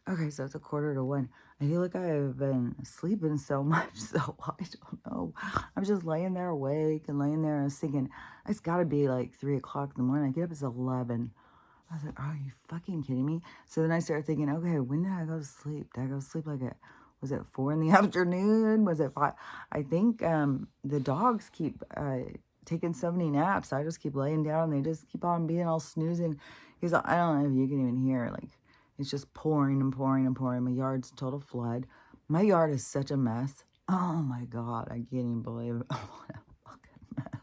Okay, so it's a quarter to one. I feel like I have been sleeping so much, so I don't know. I'm just laying there awake and laying there and I was thinking, it's got to be like 3 o'clock in the morning. I get up, it's 11. I was like, are you fucking kidding me? So then I started thinking, okay, when did I go to sleep? Did I go to sleep like at, was it 4 in the afternoon? Was it 5? I think the dogs keep taking so many naps. I just keep laying down and they just keep on being all snoozing. Because I don't know if you can even hear, like, it's just pouring and pouring and pouring. My yard's a total flood. My yard is such a mess. Oh my God, I can't even believe it. Oh, what a fucking mess.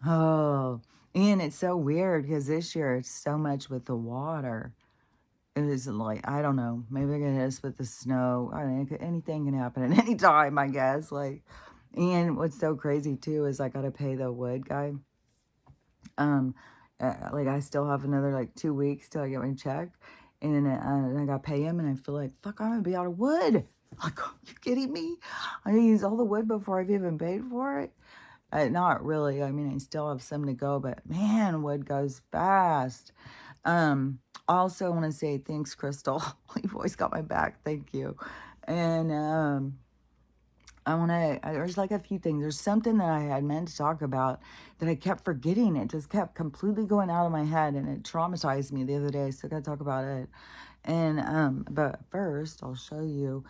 Oh, and it's so weird because this year it's so much with the water. It is like, I don't know, maybe they're gonna hit us with the snow. I mean, anything can happen at any time, I guess. Like, and what's so crazy too is I gotta pay the wood guy. Um, like I still have another like 2 weeks till I get my check, and I gotta pay him, and I feel like fuck, I'm gonna be out of wood. Like, are you kidding me? I use all the wood before I've even paid for it. Not really. I mean, I still have some to go, but man, wood goes fast. I also want to say thanks, Crystal. You've always got my back. Thank you. And I want to, there's like a few things. There's something that I had meant to talk about that I kept forgetting. It just kept completely going out of my head and it traumatized me the other day. So I got to talk about it. And, but first, I'll show you.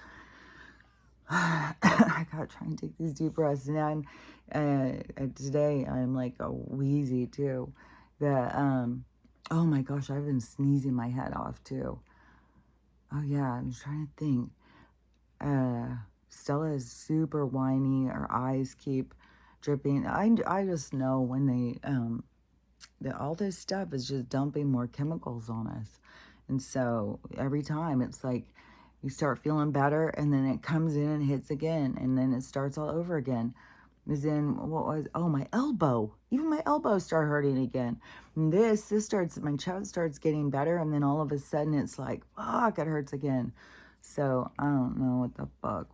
I gotta try and take these deep breaths. And today I'm like a wheezy too. Oh my gosh, I've been sneezing my head off too. Oh yeah, I'm trying to think. Stella is super whiny. Her eyes keep dripping. I just know when that all this stuff is just dumping more chemicals on us. And so every time it's like you start feeling better and then it comes in and hits again and then it starts all over again. Is in what was, oh, my elbow. Even my elbow started hurting again. And this starts, my chest starts getting better and then all of a sudden it's like, fuck, it hurts again. So I don't know what the fuck.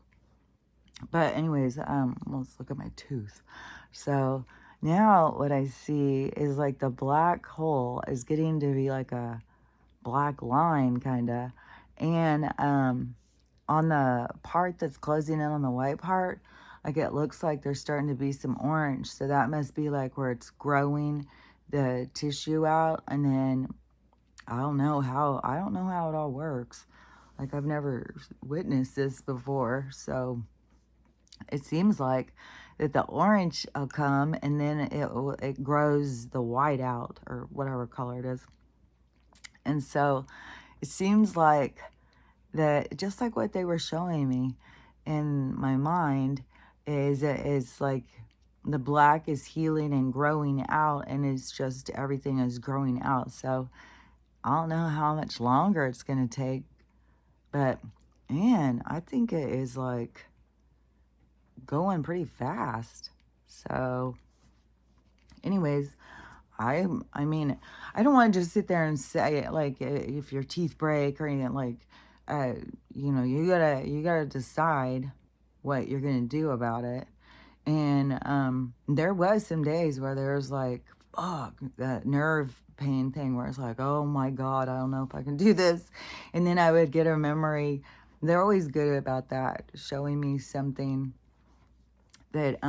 But anyways, let's look at my tooth. So now what I see is like the black hole is getting to be like a black line kind of. And on the part that's closing in on the white part, like it looks like there's starting to be some orange. So that must be like where it's growing the tissue out. And then I don't know how it all works. Like I've never witnessed this before. So it seems like that the orange will come and then it grows the white out or whatever color it is. And so it seems like that just like what they were showing me in my mind is that it's like the black is healing and growing out and it's just everything is growing out. So I don't know how much longer it's going to take, but man, I think it is like going pretty fast. So anyways, I mean, I don't want to just sit there and say like if your teeth break or anything like uh you gotta decide what you're gonna do about it. And there was some days where there was like fuck that nerve pain thing where it's like, oh my God, I don't know if I can do this. And then I would get a memory. They're always good about that, showing me something that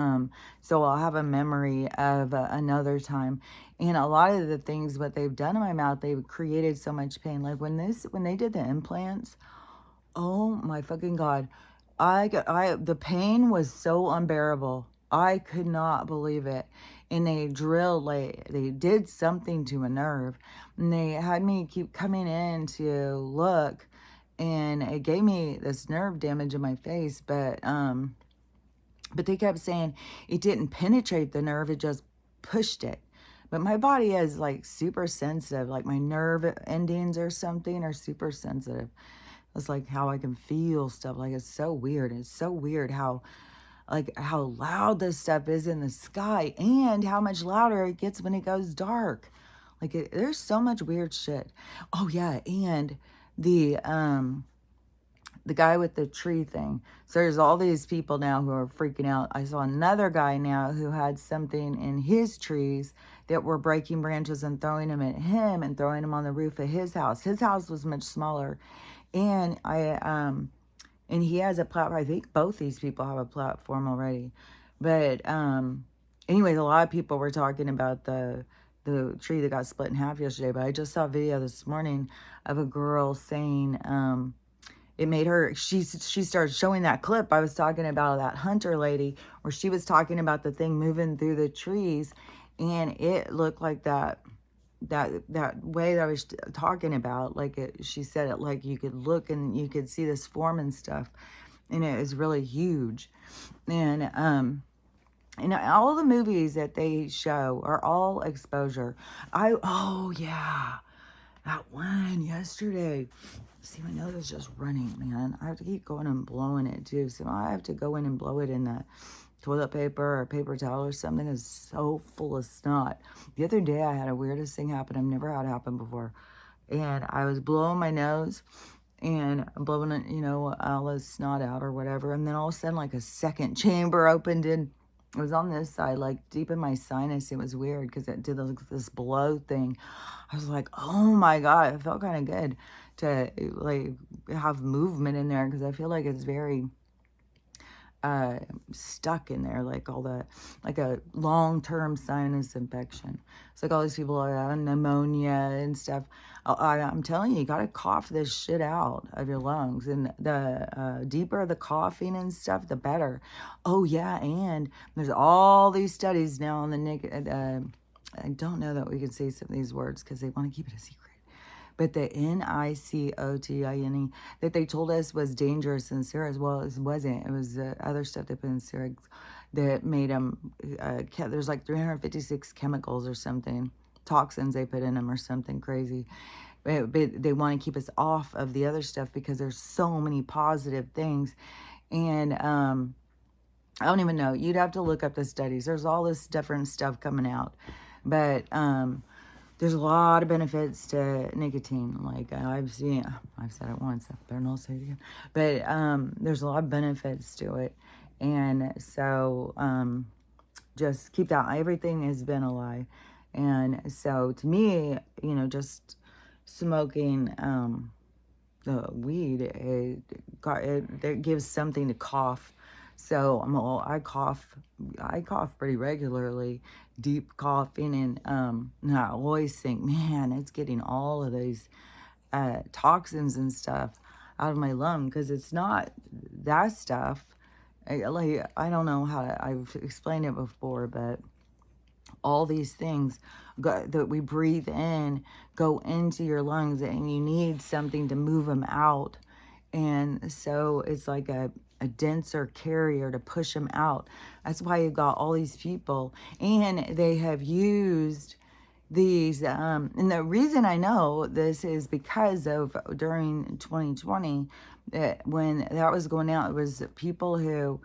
so I'll have a memory of another time. And a lot of the things what they've done in my mouth, they've created so much pain. Like when they did the implants, oh my fucking God, the pain was so unbearable. I could not believe it. And they drilled, like they did something to a nerve, and they had me keep coming in to look, and it gave me this nerve damage in my face. But they kept saying it didn't penetrate the nerve, it just pushed it. But my body is like super sensitive, like my nerve endings or something are super sensitive. It's like how I can feel stuff. Like it's so weird. It's so weird how like how loud this stuff is in the sky and how much louder it gets when it goes dark. Like there's so much weird shit. Oh yeah, and the guy with the tree thing. So there's all these people now who are freaking out. I saw another guy now who had something in his trees that were breaking branches and throwing them at him and throwing them on the roof of his house. His house was much smaller. And and he has a platform. I think both these people have a platform already. But anyways, a lot of people were talking about the tree that got split in half yesterday. But I just saw a video this morning of a girl saying it made her, she started showing that clip I was talking about, that hunter lady, where she was talking about the thing moving through the trees, and it looked like that way that I was talking about. Like she said it, like you could look and you could see this form and stuff, and it was really huge. And all the movies that they show are all exposure. Oh yeah, that one yesterday. See, my nose is just running, man. I have to keep going and blowing it too. So I have to go in and blow it in the toilet paper or paper towel or something. Is so full of snot. The other day I had a weirdest thing happen. I've never had happen before. And I was blowing my nose and blowing it, you know, all the snot out or whatever. And then all of a sudden, like a second chamber opened in. It was on this side, like deep in my sinus. It was weird because it did this blow thing. I was like, oh my God, it felt kind of good to like have movement in there, because I feel like it's very stuck in there, like like a long-term sinus infection. It's like all these people are pneumonia and stuff. I'm telling you, got to cough this shit out of your lungs, and the deeper the coughing and stuff, the better. Oh yeah, and there's all these studies now on the I don't know that we can say some of these words because they want to keep it a secret. But the nicotine that they told us was dangerous in cigarettes, well, it wasn't. It was other stuff they put in cigarettes that made them, there's like 356 chemicals or something, toxins they put in them or something crazy. But they want to keep us off of the other stuff because there's so many positive things. And I don't even know. You'd have to look up the studies. There's all this different stuff coming out. But there's a lot of benefits to nicotine. Like I've said it once, I better not say it again. But there's a lot of benefits to it. And so just keep that. Everything has been a lie. And so to me, you know, just smoking the weed, it gives something to cough. So I cough pretty regularly, deep coughing, and I always think, man, it's getting all of these toxins and stuff out of my lung, because it's not that stuff. I don't know I've explained it before, but all these things that we breathe in go into your lungs, and you need something to move them out. And so it's like a denser carrier to push them out. That's why you've got all these people, and they have used these, and the reason I know this is because of during 2020, when that was going out, it was people who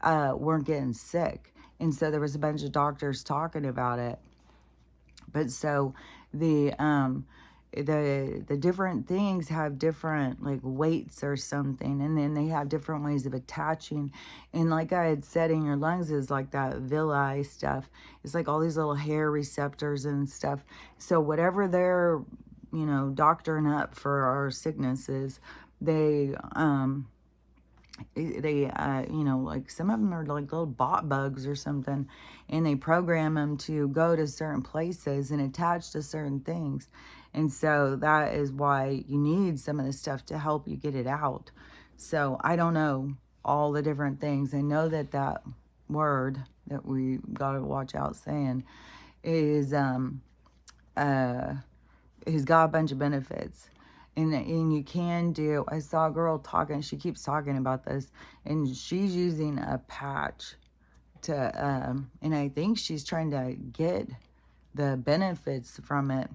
weren't getting sick. And so there was a bunch of doctors talking about it. But so the different things have different like weights or something, and then they have different ways of attaching. And like I had said, in your lungs is like that villi stuff. It's like all these little hair receptors and stuff. So whatever they're, you know, doctoring up for our sicknesses, they you know, like some of them are like little bot bugs or something, and they program them to go to certain places and attach to certain things. And so that is why you need some of this stuff to help you get it out. So I don't know all the different things. I know that that word that we got to watch out saying is has got a bunch of benefits. And you can do, I saw a girl talking, she keeps talking about this, and she's using a patch to, and I think she's trying to get the benefits from it.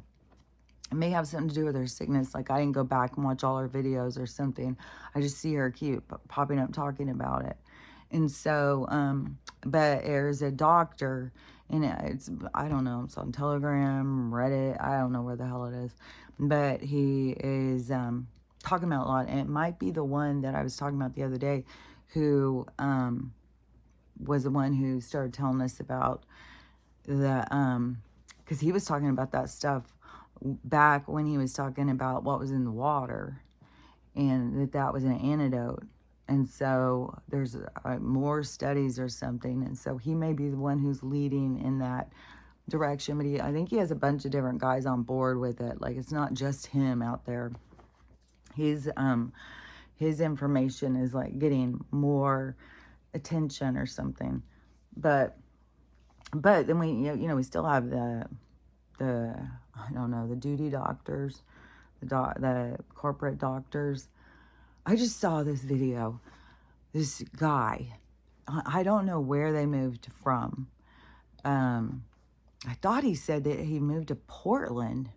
It may have something to do with her sickness. Like I didn't go back and watch all her videos or something. I just see her keep popping up talking about it. And so, but there's a doctor, and it's, I don't know, it's on Telegram, Reddit, I don't know where the hell it is. But he is talking about a lot, and it might be the one that I was talking about the other day, who was the one who started telling us about the because he was talking about that stuff back when he was talking about what was in the water, and that was an antidote. And so there's more studies or something. And so he may be the one who's leading in that direction. But I think he has a bunch of different guys on board with it. Like, it's not just him out there. His information is like getting more attention or something. But then we, we still have the I don't know, the duty doctors, the corporate doctors. I just saw this video. This guy, I don't know where they moved from. I thought he said that he moved to Portland.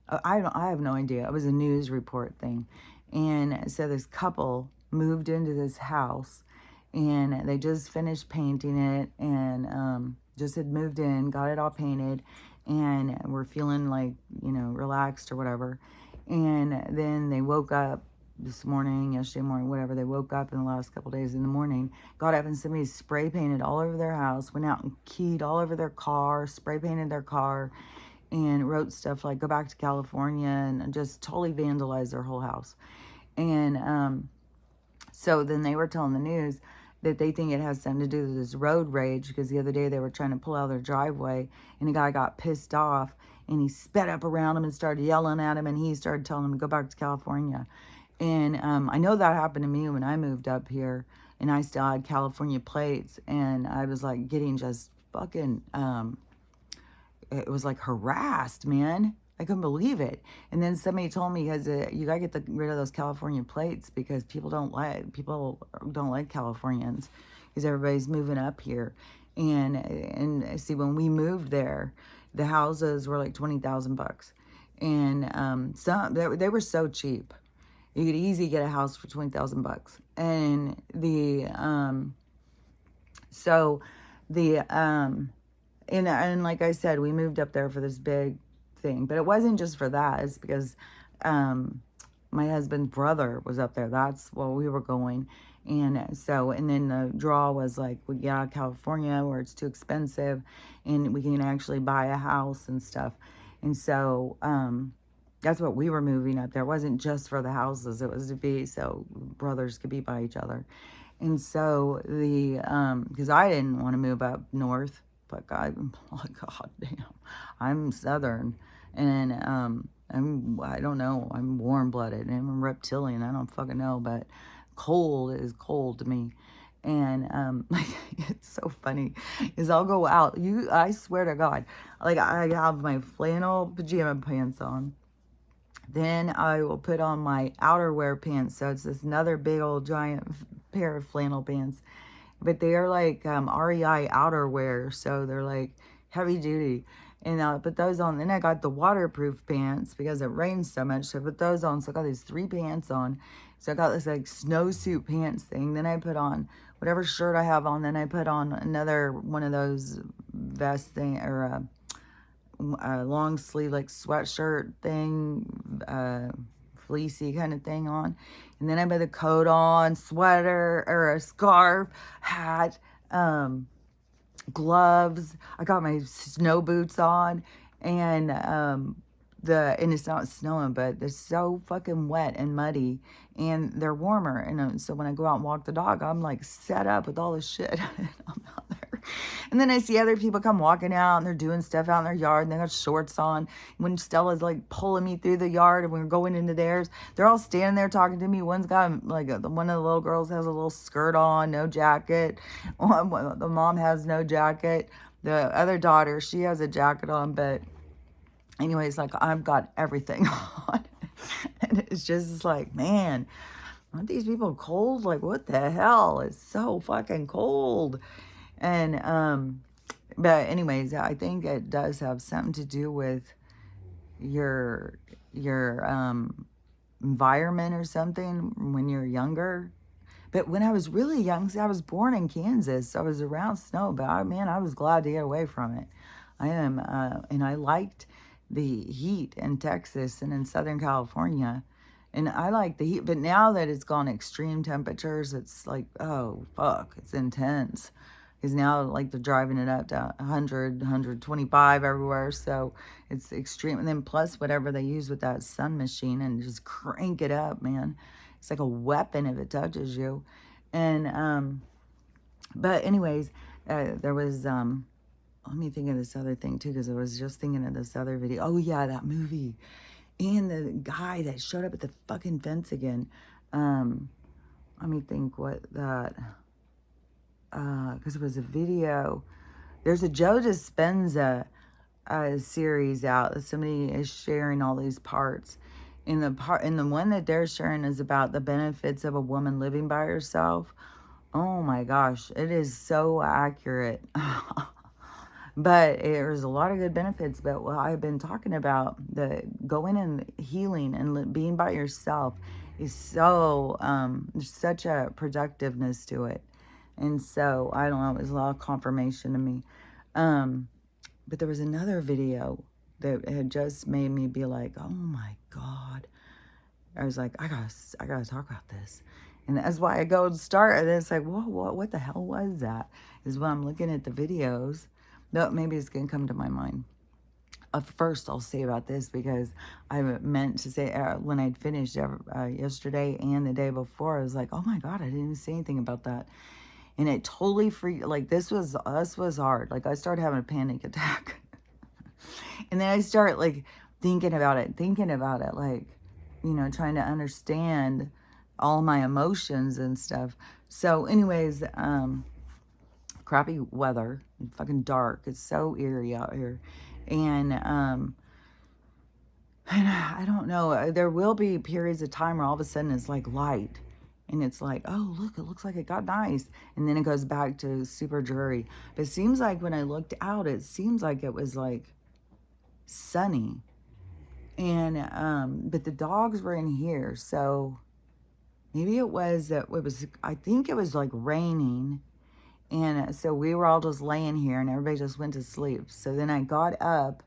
I have no idea. It was a news report thing. And so this couple moved into this house, and they just finished painting it, and just had moved in, got it all painted, and were feeling like, relaxed or whatever. And then they woke up this morning, yesterday morning, whatever. They woke up in the last couple days in the morning, got up, and somebody spray painted all over their house, went out and keyed all over their car, spray painted their car, and wrote stuff like, go back to California, and just totally vandalized their whole house. And so then they were telling the news that they think it has something to do with this road rage, because the other day they were trying to pull out their driveway, and a guy got pissed off, and he sped up around him and started yelling at him, and he started telling him to go back to California. And I know that happened to me when I moved up here, and I still had California plates, and I was like getting just fucking, it was like harassed, man. I couldn't believe it. And then somebody told me, because you gotta get rid of those California plates, because people don't like Californians, because everybody's moving up here. And see, when we moved there, the houses were like $20,000, and some they were so cheap. You could easily get a house for $20,000, and and like I said, we moved up there for this big thing, but it wasn't just for that. It's because my husband's brother was up there. That's where we were going. And then the draw was like, we get out of California where it's too expensive, and we can actually buy a house and stuff. And so that's what we were moving up there. It wasn't just for the houses. It was to be so brothers could be by each other. And so because I didn't want to move up north, but God damn, I'm Southern, and I don't know, I'm warm-blooded, and I'm a reptilian. I don't fucking know, but cold is cold to me. And it's so funny, is I'll go out. I swear to God, like, I have my flannel pajama pants on. Then I will put on my outerwear pants. So it's this another big old giant pair of flannel pants. But they are like REI outerwear. So they're like heavy duty. And I put those on. Then I got the waterproof pants because it rains so much. So I put those on. So I got these 3 pants on. So I got this like snowsuit pants thing. Then I put on whatever shirt I have on. Then I put on another one of those vest thing, or a long sleeve like sweatshirt thing, fleecy kind of thing on. And then I put a coat on, sweater or a scarf, hat, gloves. I got my snow boots on, and it's not snowing, but they're so fucking wet and muddy, and they're warmer. And so when I go out and walk the dog, I'm like set up with all this shit. I'm out there. And then I see other people come walking out, and they're doing stuff out in their yard, and they got shorts on. When Stella's like pulling me through the yard, and we're going into theirs, they're all standing there talking to me. One's got like one of the little girls has a little skirt on, no jacket. The mom has no jacket. The other daughter, she has a jacket on, but anyways, like, I've got everything on. And it's just like, man, aren't these people cold? Like, what the hell? It's so fucking cold. And but anyways, I think it does have something to do with your environment or something when you're younger. But when I was really young, see, I was born in Kansas, so I was around snow, but I was glad to get away from it. And I liked the heat in Texas and in Southern California. And I like the heat, but now that it's gone extreme temperatures, it's like, oh, fuck, it's intense. because now like they're driving it up to 100, 125 everywhere. So it's extreme. And then plus whatever they use with that sun machine and just crank it up, man. It's like a weapon if it touches you. And, but anyways, there was, let me think of this other thing too, because I was just thinking of this other video. Oh yeah, that movie. And the guy that showed up at the fucking fence again. Let me think what that, because it was a video. There's a Joe Dispenza series out that somebody is sharing all these parts. And the one that they're sharing is about the benefits of a woman living by herself. Oh my gosh, it is so accurate. But there's a lot of good benefits. But what I've been talking about, the going and healing and being by yourself is so, there's such a productiveness to it. And so, I don't know, it was a lot of confirmation to me. But there was another video that had just made me be like, oh my God. I was like, I gotta talk about this. And that's why I go and start. And it's like, whoa, what the hell was that? Is when I'm looking at the videos. No, maybe it's going to come to my mind. First, I'll say about this because I meant to say when I'd finished yesterday and the day before, I was like, oh my God, I didn't say anything about that. And it totally freaked, like this was hard. Like I started having a panic attack. And then I start like thinking about it, like, you know, trying to understand all my emotions and stuff. So anyways, crappy weather, fucking dark. It's so eerie out here. And I don't know, there will be periods of time where all of a sudden it's like light. And it's like, oh, look, it looks like it got nice. And then it goes back to super dreary. But it seems like when I looked out, it seems like it was like sunny. And, but the dogs were in here. So maybe it was, I think it was like raining. And so we were all just laying here and everybody just went to sleep. So then I got up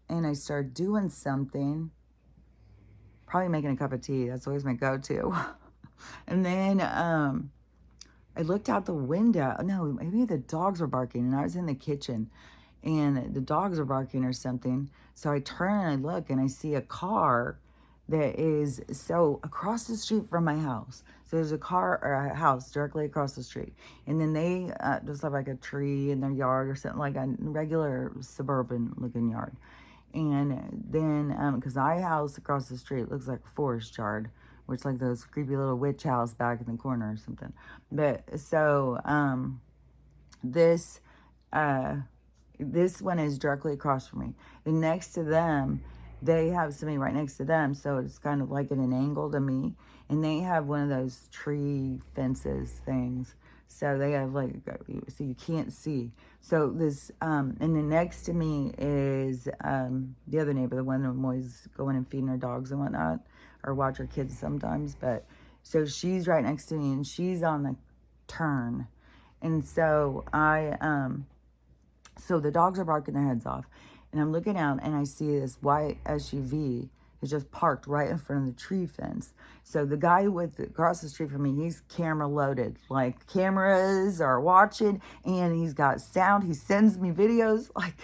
and I started doing something. Probably making a cup of tea. That's always my go-to. And then I looked out the window. No, maybe the dogs were barking and I was in the kitchen and the dogs were barking or something. So I turn and I look and I see a car that is so across the street from my house. So there's a car or a house directly across the street. And then they just have like a tree in their yard or something, like a regular suburban looking yard. And then, because my house across the street looks like a forest yard, where it's like those creepy little witch house back in the corner or something. But so this one is directly across from me. And next to them, they have something right next to them, so it's kind of like at an angle to me. And they have one of those tree fences things. So they have like, so you can't see. So this, and then next to me is the other neighbor, the one that I'm always going and feeding her dogs and whatnot, or watch her kids sometimes. But so she's right next to me and she's on the turn. And so so the dogs are barking their heads off. And I'm looking out and I see this white SUV is just parked right in front of the tree fence. So the guy across the street from me, he's camera loaded. Like cameras are watching and he's got sound. He sends me videos. Like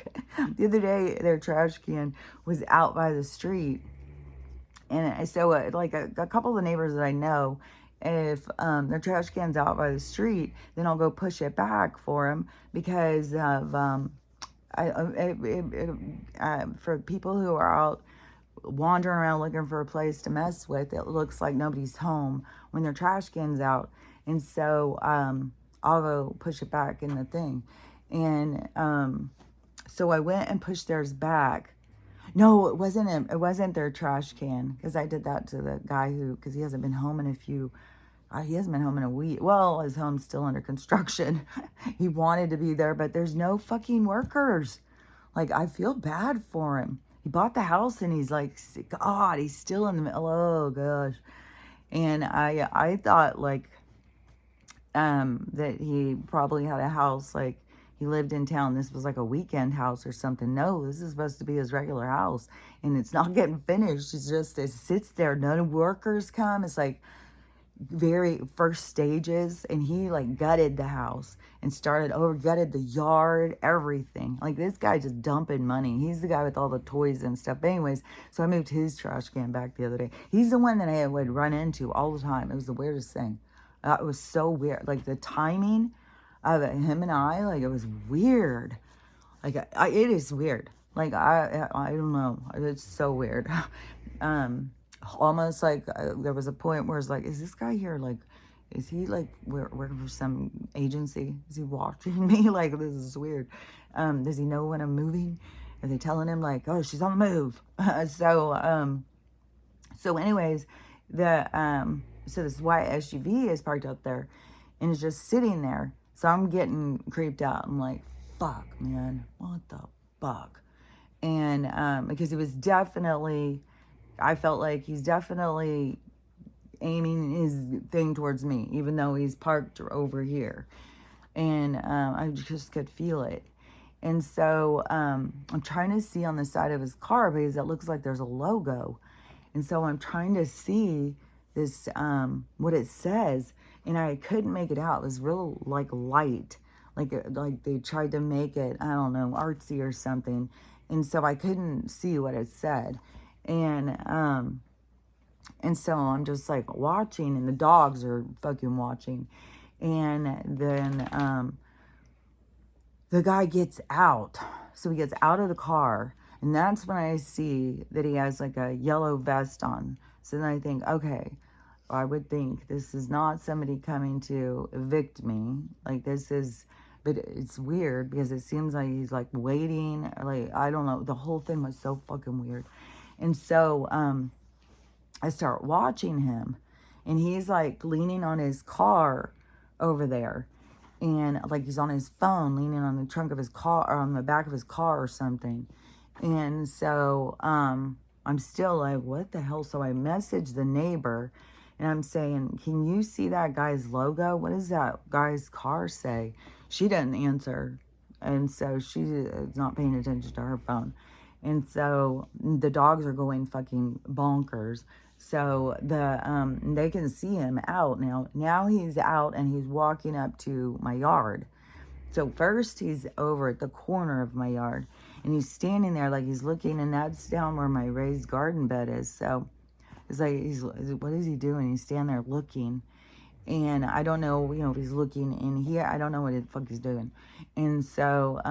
the other day, their trash can was out by the street. And so like a couple of the neighbors that I know, if their trash can's out by the street, then I'll go push it back for them because of... for people who are out wandering around looking for a place to mess with, it looks like nobody's home when their trash can's out. And so I'll go push it back in the thing. And so I went and pushed theirs back. No, it wasn't their trash can, because I did that to the guy because he hasn't been home in a few... he hasn't been home in a week. Well, his home's still under construction. He wanted to be there, but there's no fucking workers. Like, I feel bad for him. He bought the house and he's like, God, he's still in the middle. Oh, gosh. And I thought, like, that he probably had a house, like, he lived in town. This was like a weekend house or something. No, this is supposed to be his regular house. And it's not getting finished. It sits there. None workers come. It's like... very first stages, and he like gutted the house and started over, gutted the yard, everything. Like, this guy just dumping money. He's the guy with all the toys and stuff. But anyways, so I moved his trash can back the other day. He's the one that I would run into all the time. It was the weirdest thing. It was so weird. Like, the timing of it, him and I, like, it was weird. Like, it is weird. Like, I don't know. It's so weird. Almost like there was a point where it's like, is this guy here? Like, is he like working for some agency? Is he watching me? Like, this is weird. Does he know when I'm moving? Are they telling him like, oh, she's on the move? So anyways, so this white SUV is parked out there and it's just sitting there. So I'm getting creeped out. I'm like, fuck, man, what the fuck? And because it was definitely, I felt like he's definitely aiming his thing towards me, even though he's parked over here. And I just could feel it. And so I'm trying to see on the side of his car because it looks like there's a logo. And so I'm trying to see this, what it says, and I couldn't make it out. It was real, like, light. Like they tried to make it, I don't know, artsy or something. And so I couldn't see what it said. And so I'm just like watching, and the dogs are fucking watching. And then the guy gets out. So he gets out of the car, and that's when I see that he has like a yellow vest on. So then I think, okay, I would think this is not somebody coming to evict me. Like, this is, but it's weird because it seems like he's like waiting. Like, I don't know. The whole thing was so fucking weird. And so I start watching him, and he's like leaning on his car over there. And like he's on his phone, leaning on the trunk of his car, or on the back of his car or something. And so I'm still like, what the hell? So I messaged the neighbor, and I'm saying, can you see that guy's logo? What does that guy's car say? She doesn't answer. And so she is not paying attention to her phone. And so the dogs are going fucking bonkers. So they can see him out now. Now he's out and he's walking up to my yard. So first he's over at the corner of my yard, and he's standing there like he's looking, and that's down where my raised garden bed is. So it's like, what is he doing? He's standing there looking, and I don't know, if he's looking in here. I don't know what the fuck he's doing. And so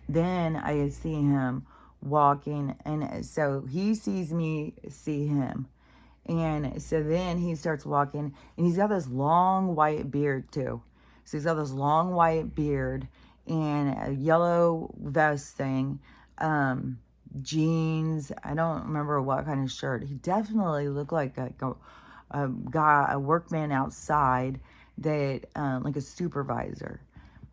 then I see him walking, and so he sees me see him. And so then he starts walking, and he's got this long white beard too. So he's got this long white beard and a yellow vest thing, jeans. I don't remember what kind of shirt. He definitely looked like a guy, a workman outside, that like a supervisor.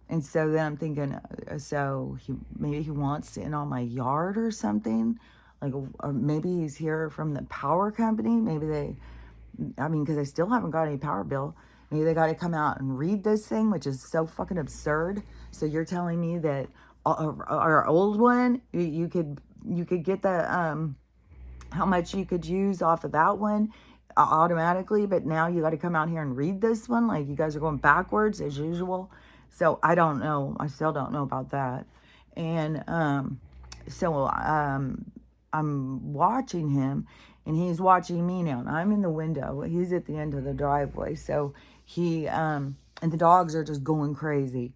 And so then I'm thinking, so maybe he wants in on my yard or something. Like, or maybe he's here from the power company. Maybe because I still haven't got any power bill. Maybe they got to come out and read this thing, which is so fucking absurd. So you're telling me that our old one, you could get the, how much you could use off of that one automatically, but now you got to come out here and read this one? Like, you guys are going backwards as usual. So I don't know. I still don't know about that. And I'm watching him, and he's watching me now. And I'm in the window. He's at the end of the driveway. So he, and the dogs are just going crazy.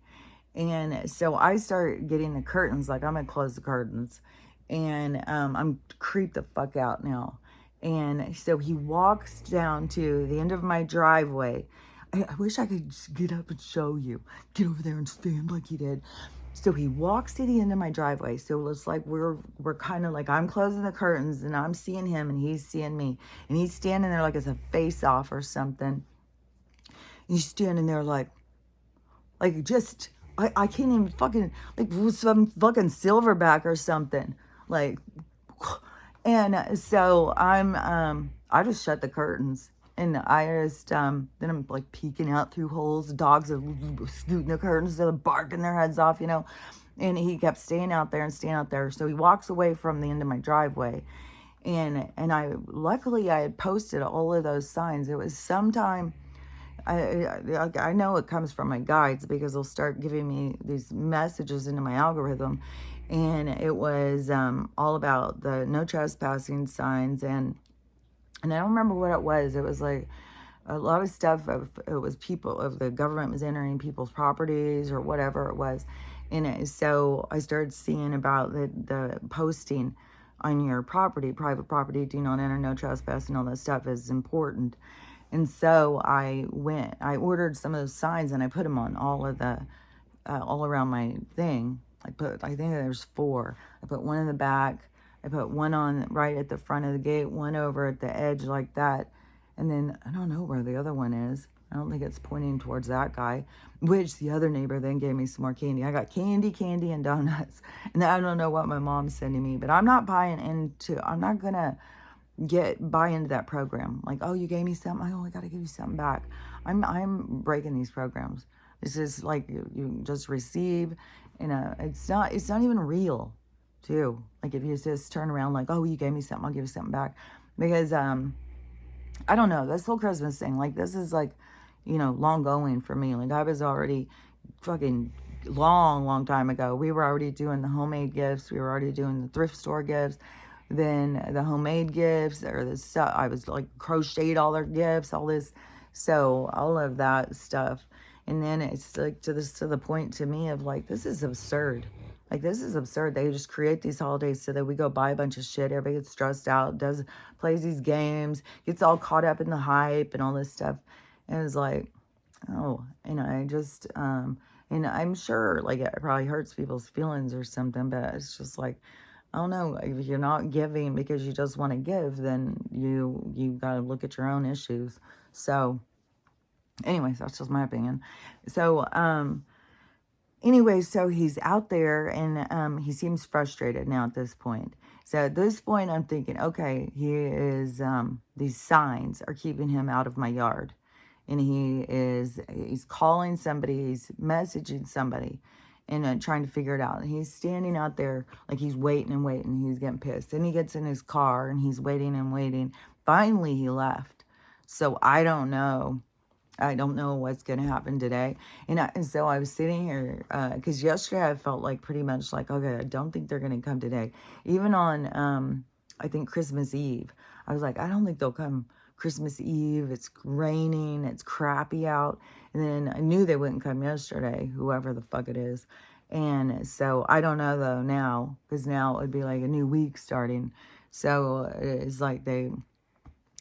And so I start getting the curtains. Like, I'm going to close the curtains. And I'm creeped the fuck out now. And so he walks down to the end of my driveway. I wish I could just get up and show you. Get over there and stand like he did. So he walks to the end of my driveway. So it's like we're kind of like, I'm closing the curtains, and I'm seeing him, and he's seeing me. And he's standing there like it's a face-off or something. And he's standing there like just, I can't even fucking, like some fucking silverback or something. Like, and so I just shut the curtains. And I just, then I'm like peeking out through holes. The dogs are scooting the curtains, they're barking their heads off, And he kept staying out there. So he walks away from the end of my driveway. And I luckily I had posted all of those signs. It was sometime I know it comes from my guides because they'll start giving me these messages into my algorithm, and it was all about the no trespassing signs, and I don't remember what it was. It was like a lot of stuff of, it was people of the government was entering people's properties or whatever it was. And so I started seeing about the posting on your property, private property, do not enter, no trespass, and all that stuff is important. And so I ordered some of those signs and I put them on all of the, all around my thing. I think there's 4. I put one in the back. I put one on right at the front of the gate, one over at the edge like that. And then I don't know where the other one is. I don't think it's pointing towards that guy, which the other neighbor then gave me some more candy. I got candy, and donuts. And I don't know what my mom's sending me, but I'm not I'm not going to buy into that program. Like, oh, you gave me something. Oh, I got to give you something back. I'm breaking these programs. This is like you just receive, it's not even real, too. Like if you just turn around like, oh, you gave me something, I'll give you something back, because I don't know, this whole Christmas thing, like this is like, long going for me. Like I was already fucking long time ago. We were already doing the homemade gifts. We were already doing the thrift store gifts. Then the homemade gifts, or the stuff, I was like crocheted all their gifts, all this, so all of that stuff. And then it's like to the point to me of like, this is absurd. Like this is absurd. They just create these holidays so that we go buy a bunch of shit. Everybody gets stressed out, plays these games, gets all caught up in the hype and all this stuff. And it's like, oh, and I just, and I'm sure like it probably hurts people's feelings or something, but it's just like, I don't know, if you're not giving because you just want to give, then you got to look at your own issues. So anyways, that's just my opinion. So anyway, so he's out there and he seems frustrated now at this point. So at this point I'm thinking, okay, he is these signs are keeping him out of my yard. And he's calling somebody, he's messaging somebody, and trying to figure it out. And he's standing out there like he's waiting and waiting. He's getting pissed. Then he gets in his car and he's waiting and waiting. Finally, he left. So I don't know. I don't know what's going to happen today. And so I was sitting here because yesterday I felt like pretty much like, okay, I don't think they're going to come today. Even on, I think, Christmas Eve, I was like, I don't think they'll come Christmas Eve. It's raining. It's crappy out. And then I knew they wouldn't come yesterday, whoever the fuck it is. And so I don't know, though, now, because now it would be like a new week starting. So it's like and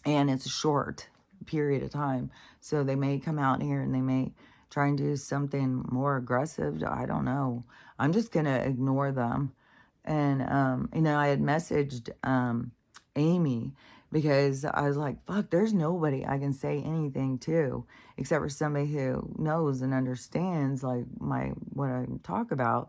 it's a short period of time. So they may come out here and they may try and do something more aggressive. I don't know. I'm just going to ignore them. And, I had messaged Amy because I was like, fuck, there's nobody I can say anything to except for somebody who knows and understands like what I talk about,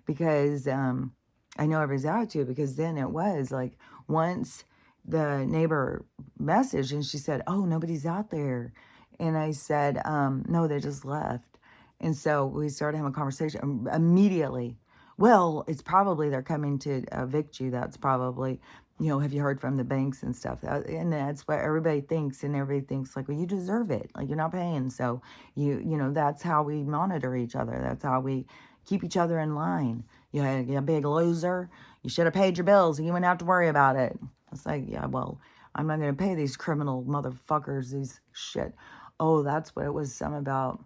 because I know everybody's attitude. Because then it was like once the neighbor messaged and she said, oh, nobody's out there. And I said, no, they just left. And so we started having a conversation immediately. Well, it's probably they're coming to evict you. That's probably, have you heard from the banks and stuff? And that's what everybody thinks. And everybody thinks like, well, you deserve it. Like you're not paying. So that's how we monitor each other. That's how we keep each other in line. You a big loser. You should have paid your bills and you wouldn't have to worry about it. It's like, yeah, well, I'm not going to pay these criminal motherfuckers, these shit. Oh, that's what it was, some about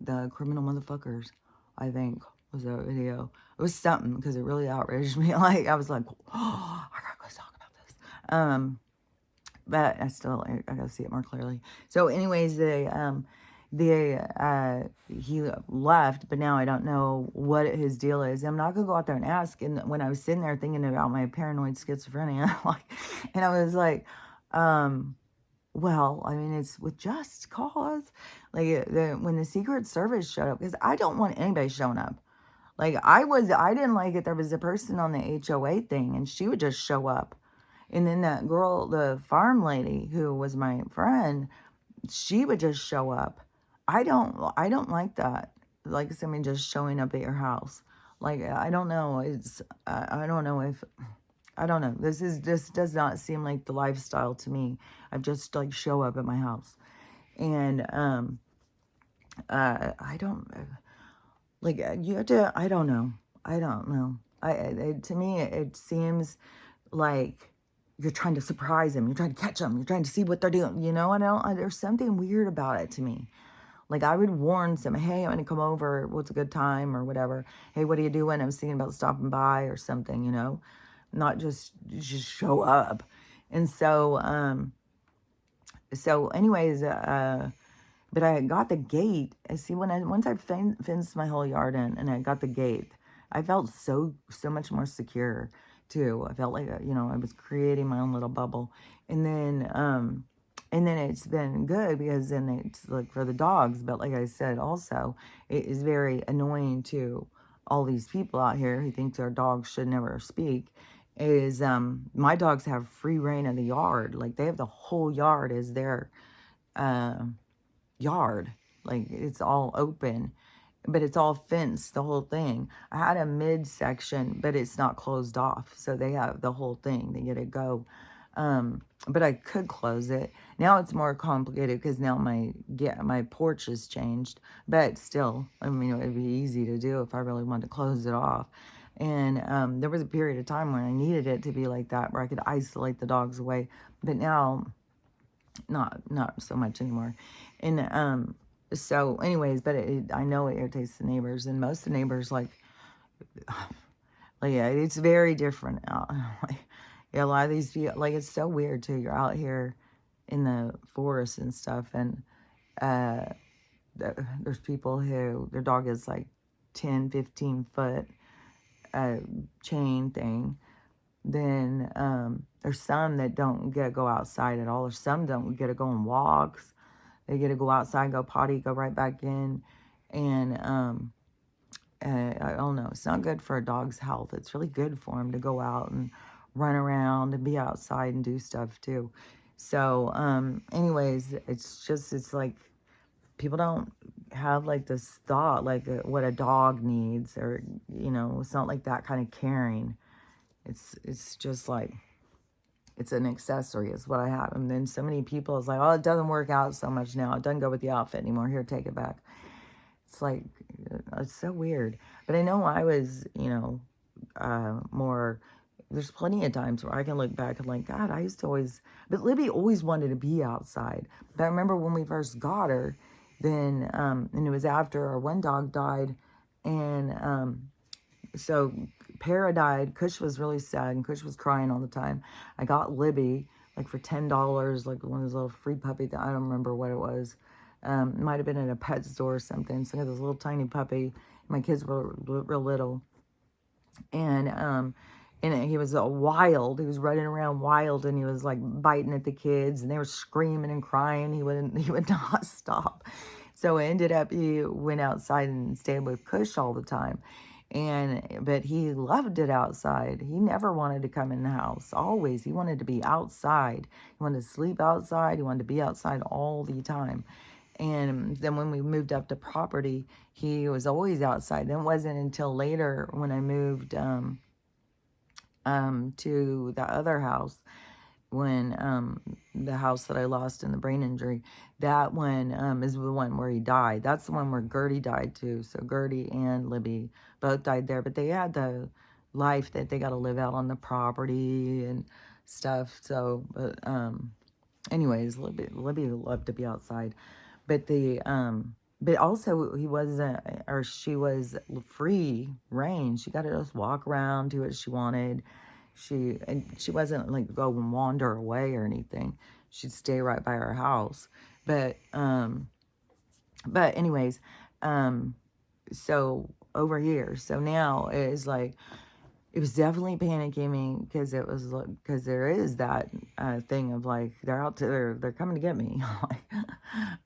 the criminal motherfuckers, I think, was that video. It was something, because it really outraged me. Like, I was like, oh, I gotta go talk about this. But I gotta see it more clearly. So anyways, he left, but now I don't know what his deal is. I'm not gonna go out there and ask. And when I was sitting there thinking about my paranoid schizophrenia, and I was like, well, I mean, it's with just cause. Like when the Secret Service showed up, because I don't want anybody showing up. Like I didn't like it. There was a person on the HOA thing, and she would just show up. And then that girl, the farm lady who was my friend, she would just show up. I don't like that. Like somebody just showing up at your house. Like, I don't know. I don't know if I don't know. This does not seem like the lifestyle to me. I just like show up at my house. And I don't like you have to, I don't know. I don't know. To me it seems like you're trying to surprise them. You're trying to catch them. You're trying to see what they're doing. You know, there's something weird about it to me. Like I would warn them, hey, I'm going to come over. What's a good time or whatever. Hey, what are you doing? I was thinking about stopping by or something, you know, not just show up. And so anyways, but I got the gate. I see once I fenced my whole yard in and I got the gate, I felt so much more secure too. I felt like, you know, I was creating my own little bubble. And then it's been good because then it's like for the dogs. But like I said, also, it is very annoying to all these people out here who think their dogs should never speak. Is my dogs have free reign of the yard. Like they have the whole yard as their uh, yard. Like it's all open, but it's all fenced, the whole thing. I had a midsection, but it's not closed off. So they have the whole thing. They get to go. But I could close it. Now it's more complicated because now my porch has changed. But still, I mean, it would be easy to do if I really wanted to close it off. And there was a period of time when I needed it to be like that, where I could isolate the dogs away. But now, not so much anymore. And so anyways, but I know it irritates the neighbors, and most of the neighbors like yeah, it's very different out. Like, yeah, a lot of these people, like, it's so weird too. You're out here in the forest and stuff, and uh there's people who their dog is like 10-15 foot chain thing. Then there's some that don't get to go outside at all, or some don't get to go on walks. They get to go outside, go potty, go right back in. And I don't know. It's not good for a dog's health. It's really good for him to go out and run around and be outside and do stuff too. So anyways, it's like people don't have like this thought like what a dog needs, or you know, it's not like that kind of caring. It's just like it's an accessory is what I have. And then so many people is like, oh, it doesn't work out so much now. It doesn't go with the outfit anymore. Here, take it back. It's like, it's so weird. But I know I was, you know, more, there's plenty of times where I can look back and like, God, I used to always, but Libby always wanted to be outside. But I remember when we first got her, then, and it was after our one dog died. And so Para died. Kush was really sad, and Kush was crying all the time. I got Libby, like for $10, like one of those little free puppy, I don't remember what it was. It might have been at a pet store or something. So I got this little tiny puppy. My kids were real little. And he was wild. He was running around wild, and he was like biting at the kids, and they were screaming and crying. He would not stop. So it ended up he went outside and stayed with Kush all the time. But he loved it outside. He never wanted to come in the house. Always. He wanted to be outside. He wanted to sleep outside. He wanted to be outside all the time. And then when we moved up to property, he was always outside. Then it wasn't until later when I moved to the other house, when the house that I lost in the brain injury, that one is the one where he died. That's the one where Gertie died too. So Gertie and Libby both died there, but they had the life that they got to live out on the property and stuff. So, but anyways, Libby loved to be outside. But also he wasn't, or she was free range. She got to just walk around, do what she wanted. She wasn't like go and wander away or anything. She'd stay right by our house. But anyways, so over here, so now it is like, it was definitely panicking me because there is that thing of like they're out to they're coming to get me,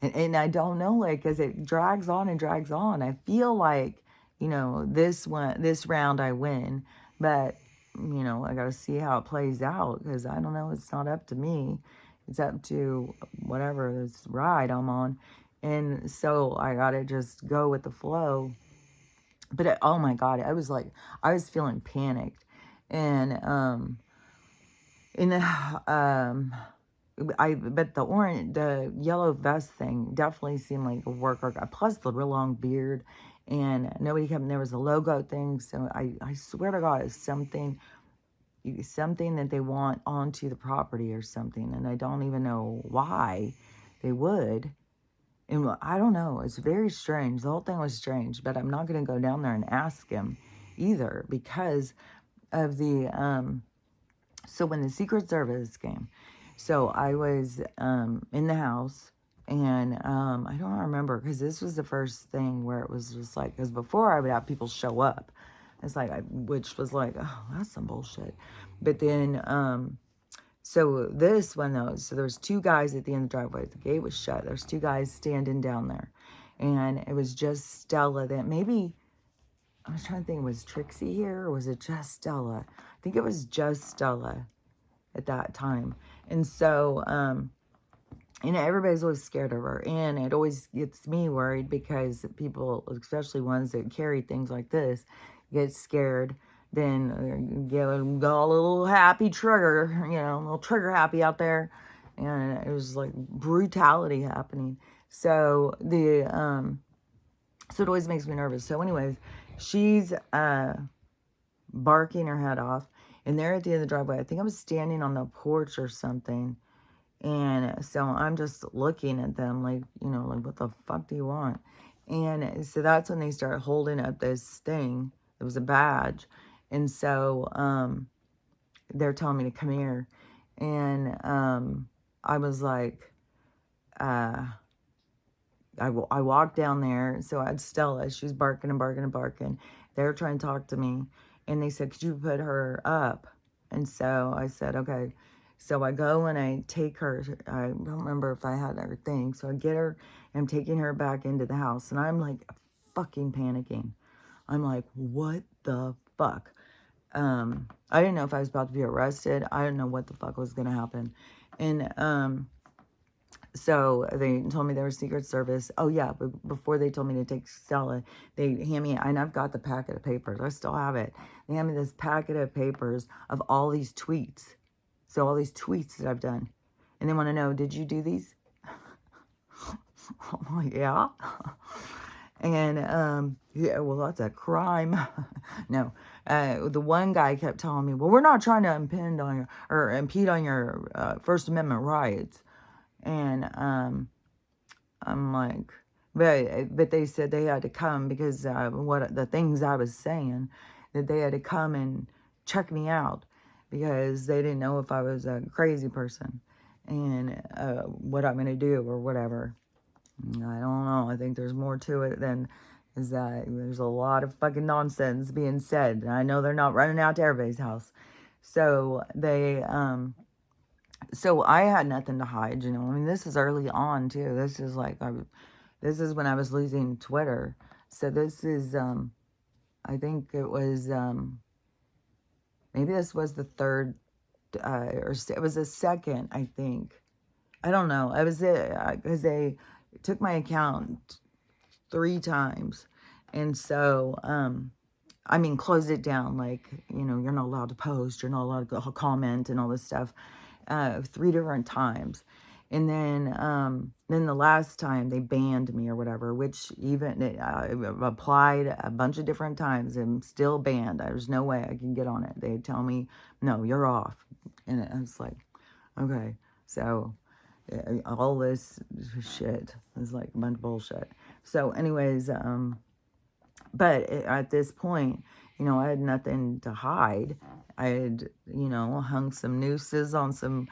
and I don't know, like, because it drags on and drags on. I feel like, you know, this round I win, but you know, I got to see how it plays out, because I don't know. It's not up to me. It's up to whatever this ride I'm on, and so I got to just go with the flow. But oh my God, I was feeling panicked. And in the, but the yellow vest thing definitely seemed like a worker. Plus the real long beard, and nobody kept. There was a logo thing, so I swear to God, it's something that they want onto the property or something, and I don't even know why they would. And I don't know. It's very strange. The whole thing was strange, but I'm not going to go down there and ask him either because of the so when the Secret Service came, so I was in the house, and I don't remember because this was the first thing where it was just like, because before I would have people show up, it's like which was like, oh, that's some bullshit. But then so this one though, so there was two guys at the end of the driveway. The gate was shut. There's two guys standing down there, and it was just Stella. That maybe I was trying to think, was Trixie here or was it just Stella? I think it was just Stella at that time. And so, everybody's always scared of her. And it always gets me worried because people, especially ones that carry things like this, get scared. Then go a little happy trigger, a little trigger happy out there. And it was like brutality happening. So so it always makes me nervous. So anyways, she's barking her head off. And they're at the end of the driveway. I think I was standing on the porch or something. And so I'm just looking at them like, like, what the fuck do you want? And so that's when they start holding up this thing. It was a badge. And so they're telling me to come here. And I was like, I walked down there. So I had Stella. She was barking and barking and barking. They were trying to talk to me. And they said, could you put her up? And so I said, okay. So I go and I take her. I don't remember if I had her thing. So I get her and I'm taking her back into the house. And I'm like fucking panicking. I'm like, what the fuck? I didn't know if I was about to be arrested. I didn't know what the fuck was going to happen. And so they told me they were Secret Service. Oh, yeah, but before they told me to take Stella, they hand me, and I've got the packet of papers. I still have it. They hand me this packet of papers of all these tweets. So all these tweets that I've done. And they want to know, did you do these? I'm like, yeah. And, yeah, well, that's a crime. No. The one guy kept telling me, well, we're not trying to impede on your First Amendment rights. And I'm like, but they said they had to come because what the things I was saying, that they had to come and check me out because they didn't know if I was a crazy person and what I'm going to do or whatever. I don't know. I think there's more to it than is that there's a lot of fucking nonsense being said. And I know they're not running out to everybody's house. So so I had nothing to hide, I mean, this is early on too. This is like, this is when I was losing Twitter. So this is, I think it was, maybe this was the third, or it was the second, I think. I don't know. It was because they took my account 3 times. And so, I mean, closed it down. Like, you're not allowed to post. You're not allowed to comment and all this stuff. 3 different times. And then the last time they banned me or whatever, which even applied a bunch of different times and still banned. There's no way I can get on it. They tell me, no, you're off. And it's like, okay. So all this shit is like a bunch of bullshit. So anyways, but at this point, I had nothing to hide. I had, hung some nooses on some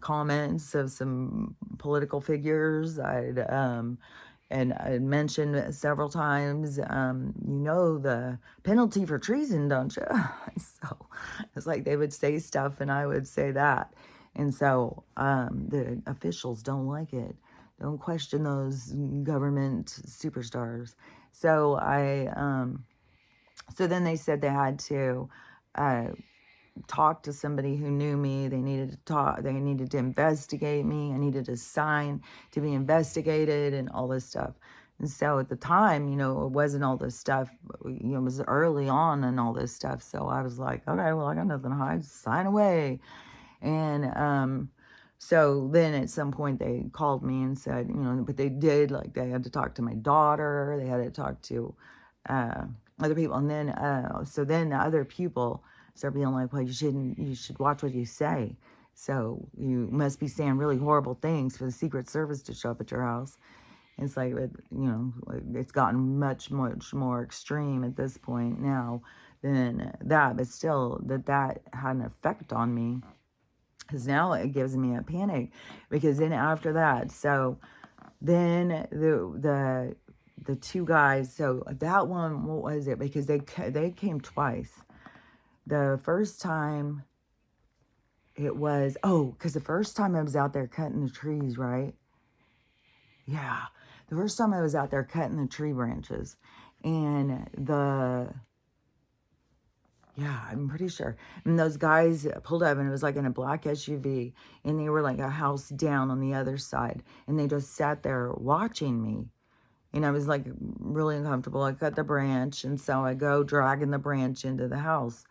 comments of some political figures. And I mentioned several times, the penalty for treason, don't you? So it's like they would say stuff and I would say that. And so the officials don't like it. Don't question those government superstars. So so then they said they had to talk to somebody who knew me. They needed to investigate me. I needed to sign to be investigated and all this stuff. And so at the time, it wasn't all this stuff, it was early on and all this stuff. So I was like, okay, well, I got nothing to hide, sign away. And so then at some point they called me and said, but they did, like, they had to talk to my daughter, they had to talk to uh, other people. And then, so then the other people start being like, well, you should watch what you say. So you must be saying really horrible things for the Secret Service to show up at your house. It's like, like, it's gotten much, much more extreme at this point now than that. But still, that had an effect on me. Because now it gives me a panic. Because then after that, so then the two guys, so that one, what was it? Because they came twice. The first time it was, because the first time I was out there cutting the trees, right? Yeah. The first time I was out there cutting the tree branches, and yeah, I'm pretty sure. And those guys pulled up, and it was like in a black SUV, and they were like a house down on the other side, and they just sat there watching me. And I was like really uncomfortable. I cut the branch, and so I go dragging the branch into the house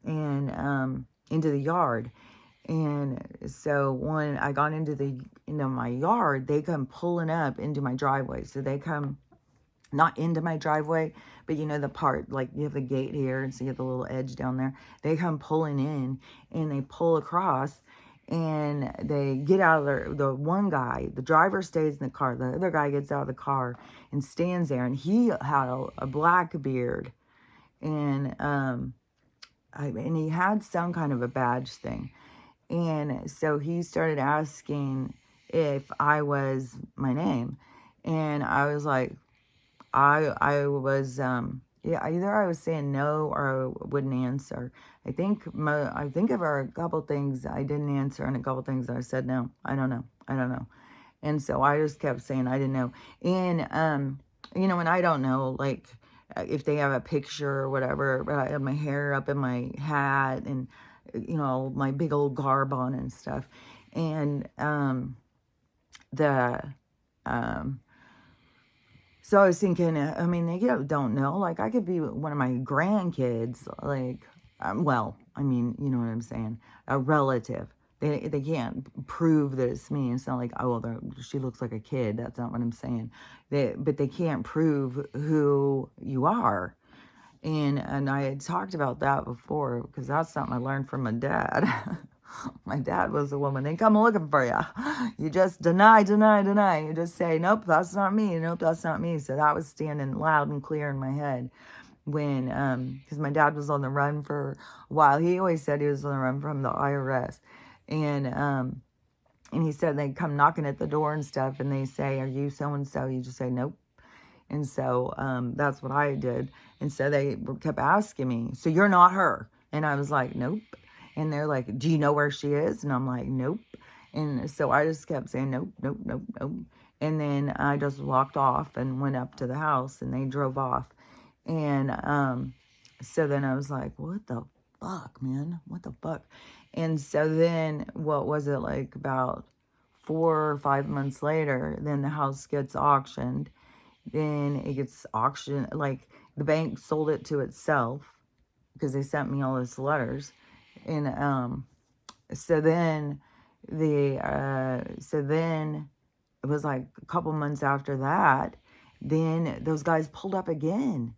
and into the yard. And so when I got into my yard, they come pulling up into my driveway. So they come not into my driveway, but the part, like, you have the gate here, and so you have the little edge down there. They come pulling in, and they pull across, and they get out of the one guy, the driver stays in the car. The other guy gets out of the car and stands there, and he had a black beard, and and he had some kind of a badge thing. And so he started asking if I was my name. And I was like, I was, yeah, either I was saying no or I wouldn't answer. I think there were a couple things I didn't answer, and a couple things I said no. I don't know. And so I just kept saying I didn't know. And and I don't know, like, if they have a picture or whatever. But I had my hair up in my hat, and my big old garb on and stuff. And the so I was thinking, I mean, they don't know. Like, I could be one of my grandkids, like, well, I mean, you know what I'm saying, a relative. They can't prove that it's me. It's not like, oh, well, she looks like a kid. That's not what I'm saying. But they can't prove who you are. And I had talked about that before, because that's something I learned from my dad. My dad was a woman. They come looking for you. You just deny. You just say, nope, that's not me. Nope, that's not me. So that was standing loud and clear in my head when, because my dad was on the run for a while. He always said he was on the run from the IRS. And he said they come knocking at the door and stuff, and they say, are you so-and-so? You just say, nope. And so that's what I did. And so they kept asking me, so you're not her? And I was like, nope. And they're like, do you know where she is? And I'm like, nope. And so I just kept saying, nope, nope, nope, nope. And then I just walked off and went up to the house, and they drove off. And so then I was like, what the fuck, man? What the fuck? And so then, what was it, like about 4 or 5 months later, then the house gets auctioned. Then it gets auctioned, like, the bank sold it to itself, because they sent me all those letters. And so then it was like a couple months after that, then those guys pulled up again.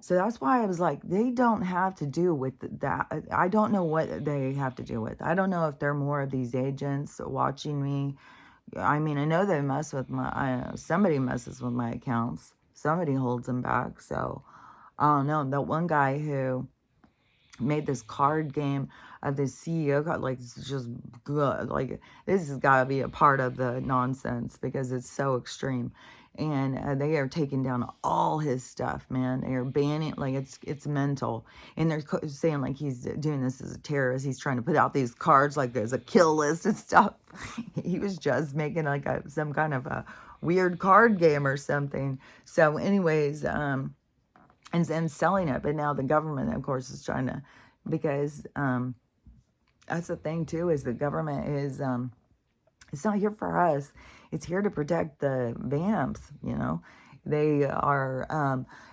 So that's why I was like, they don't have to do with that. I don't know what they have to do with. I don't know if there are more of these agents watching me. I mean, I know they mess with somebody messes with my accounts. Somebody holds them back. So I don't know. That one guy who made this card game of the CEO, got, like, just good. Like, this has got to be a part of the nonsense, because it's so extreme. And they are taking down all his stuff, man. They are banning, like, it's mental. And they're saying, like, he's doing this as a terrorist. He's trying to put out these cards like there's a kill list and stuff. He was just making, like, some kind of a weird card game or something. So anyways, and selling it. But now the government, of course, is trying to, because that's the thing too, is the government is it's not here for us. It's here to protect the vamps, They are,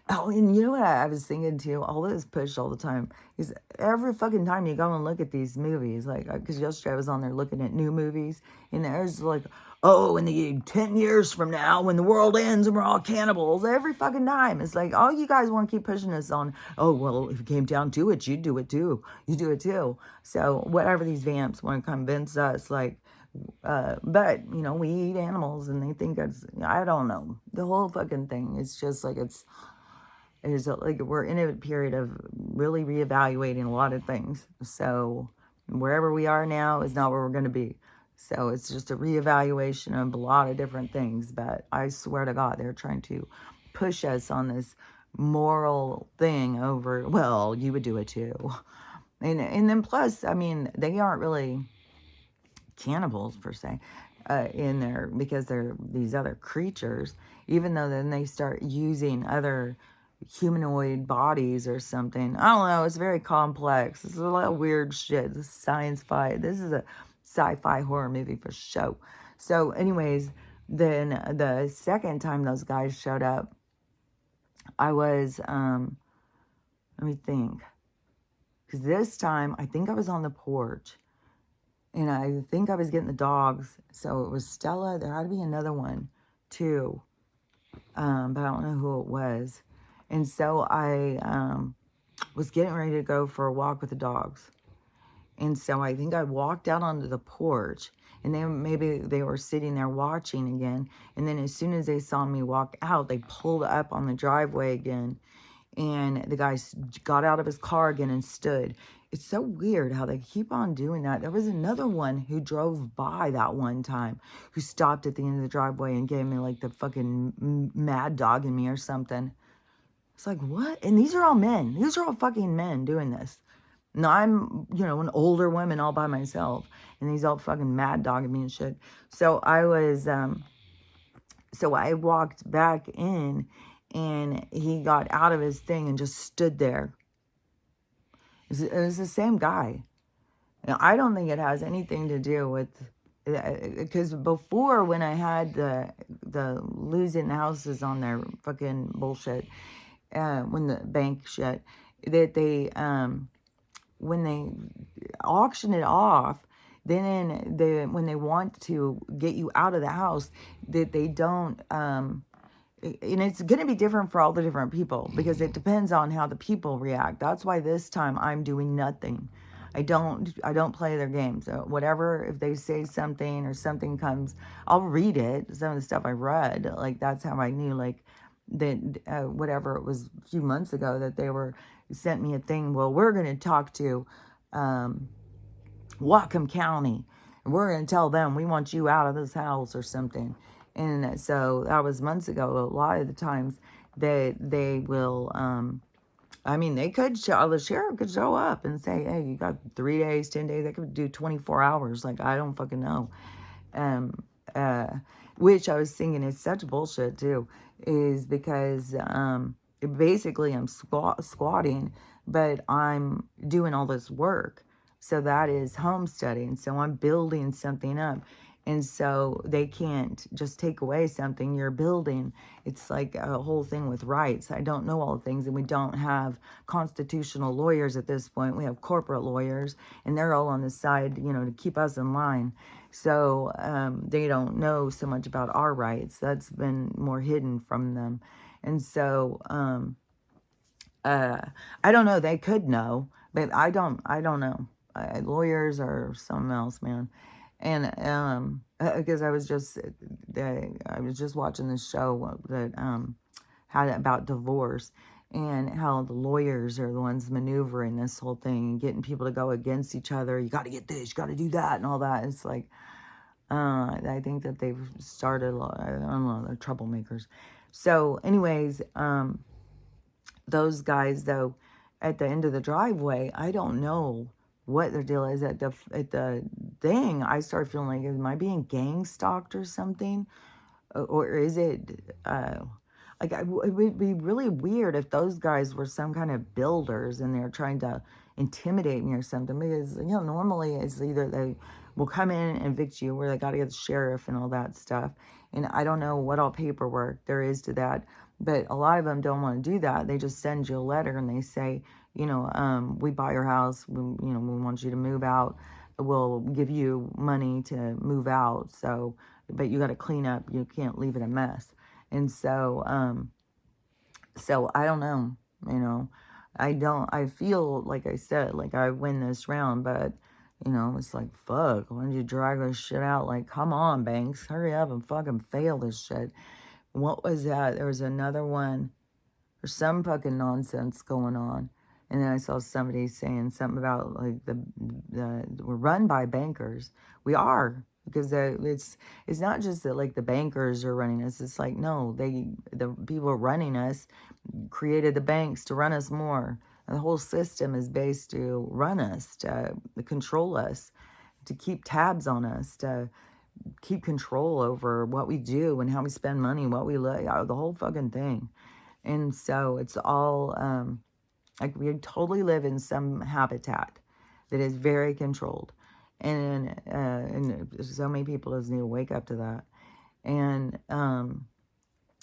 oh, and you know what I was thinking too? All this push all the time is every fucking time you go and look at these movies, like, because yesterday I was on there looking at new movies, and there's like, oh, in the 10 years from now, when the world ends and we're all cannibals, every fucking time. It's like, oh, you guys want to keep pushing us on, oh, well, if it came down to it, you'd do it too. You do it too. So, whatever these vamps want to convince us, like, but you know, we eat animals and they think it's, I don't know, the whole fucking thing. It's just like like we're in a period of really reevaluating a lot of things. So wherever we are now is not where we're going to be. So it's just a reevaluation of a lot of different things. But I swear to God, they're trying to push us on this moral thing over, well, you would do it too. And then plus, I mean, they aren't really cannibals per se in there, because they're these other creatures, even though then they start using other humanoid bodies or something. I don't know, it's very complex. It's a lot of weird shit. This is science-fi. This is a sci-fi horror movie for show. So anyways, then the second time those guys showed up, I was let me think, because this time I think I was on the porch. And I think I was getting the dogs. So it was Stella. There had to be another one, too. But I don't know who it was. And so I was getting ready to go for a walk with the dogs. And so I think I walked out onto the porch. And then maybe they were sitting there watching again. And then as soon as they saw me walk out, they pulled up on the driveway again. And the guy got out of his car again and stood. It's so weird how they keep on doing that. There was another one who drove by that one time, who stopped at the end of the driveway and gave me like the fucking mad dog in me or something. It's like, what? And these are all men. These are all fucking men doing this. And I'm, you know, an older woman all by myself. And these all fucking mad dogging me and shit. So I was, so I walked back in, and he got out of his thing and just stood there. It was the same guy. Now, I don't think it has anything to do with, because before, when I had the losing houses on their fucking bullshit, when the bank shit, that they, when they auction it off, then when they want to get you out of the house, that they don't, and it's going to be different for all the different people, because it depends on how the people react. That's why this time I'm doing nothing. I don't play their games. So whatever, if they say something or something comes, I'll read it. Some of the stuff I read, like that's how I knew, like that whatever it was a few months ago that they sent me a thing. Well, we're going to talk to Whatcom County, and we're going to tell them we want you out of this house or something. And so that was months ago. A lot of the times they will, I mean, they could the sheriff could show up and say, hey, you got 3 days, 10 days. They could do 24 hours. Like, I don't fucking know. Which I was thinking is such bullshit too, is because basically I'm squatting, but I'm doing all this work. So that is homesteading. So I'm building something up. And so they can't just take away something you're building. It's like a whole thing with rights. I don't know all the things, and we don't have constitutional lawyers at this point. We have corporate lawyers, and they're all on the side, you know, to keep us in line. So they don't know so much about our rights. That's been more hidden from them. And so I don't know. They could know, but I don't know. Lawyers are something else, man. And because I was just watching this show that had about divorce, and how the lawyers are the ones maneuvering this whole thing and getting people to go against each other. You got to get this, you got to do that, and all that. It's like I think that they've started. I don't know, they're troublemakers. So, anyways, those guys though, at the end of the driveway, I don't know what their deal is. At the thing, I started feeling like, am I being gang stalked or something? Or is it, like, it would be really weird if those guys were some kind of builders and they're trying to intimidate me or something, because, you know, normally it's either they will come in and evict you, where they got to get the sheriff and all that stuff. And I don't know what all paperwork there is to that, but a lot of them don't want to do that. They just send you a letter and they say, we buy your house. We want you to move out. We'll give you money to move out. So, but you got to clean up. You can't leave it a mess. And so I don't know, I feel, like I said, like I win this round, but, it's like, fuck, why don't you drag this shit out? Like, come on, Banks, hurry up and fucking fail this shit. What was that? There was another one. There's some fucking nonsense going on. And then I saw somebody saying something about, like, we're run by bankers. We are. Because it's not just that, like, the bankers are running us. It's like, no, the people running us created the banks to run us more. And the whole system is based to run us, to control us, to keep tabs on us, to keep control over what we do and how we spend money, what we look, the whole fucking thing. And so it's all, like, we totally live in some habitat that is very controlled. And so many people just need to wake up to that. And,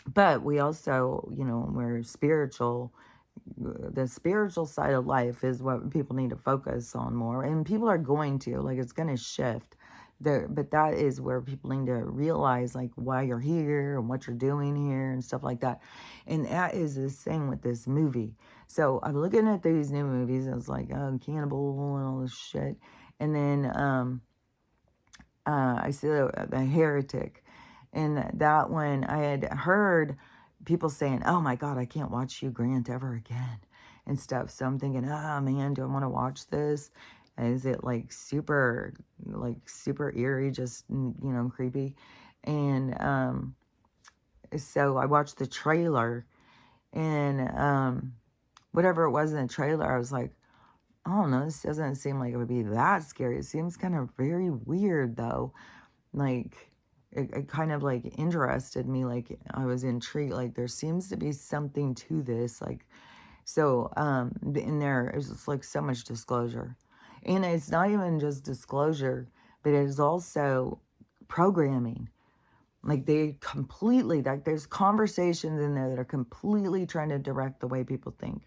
but we also, we're spiritual. The spiritual side of life is what people need to focus on more. And people are going to, like, it's going to shift. But that is where people need to realize, like, why you're here and what you're doing here and stuff like that. And that is the thing with this movie. So I'm looking at these new movies. I was like, oh, Cannibal and all this shit. And then I see the Heretic. And that one, I had heard people saying, oh my God, I can't watch Hugh Grant ever again and stuff. So I'm thinking, oh man, do I want to watch this? Is it like super eerie, just, creepy? And so I watched the trailer, and whatever it was in the trailer, I was like, I don't know, this doesn't seem like it would be that scary. It seems kind of very weird, though. Like, it kind of, like, interested me. Like, I was intrigued. Like, there seems to be something to this. Like, so, in there, it's just, like, so much disclosure. And it's not even just disclosure, but it is also programming. Like, there's conversations in there that are completely trying to direct the way people think.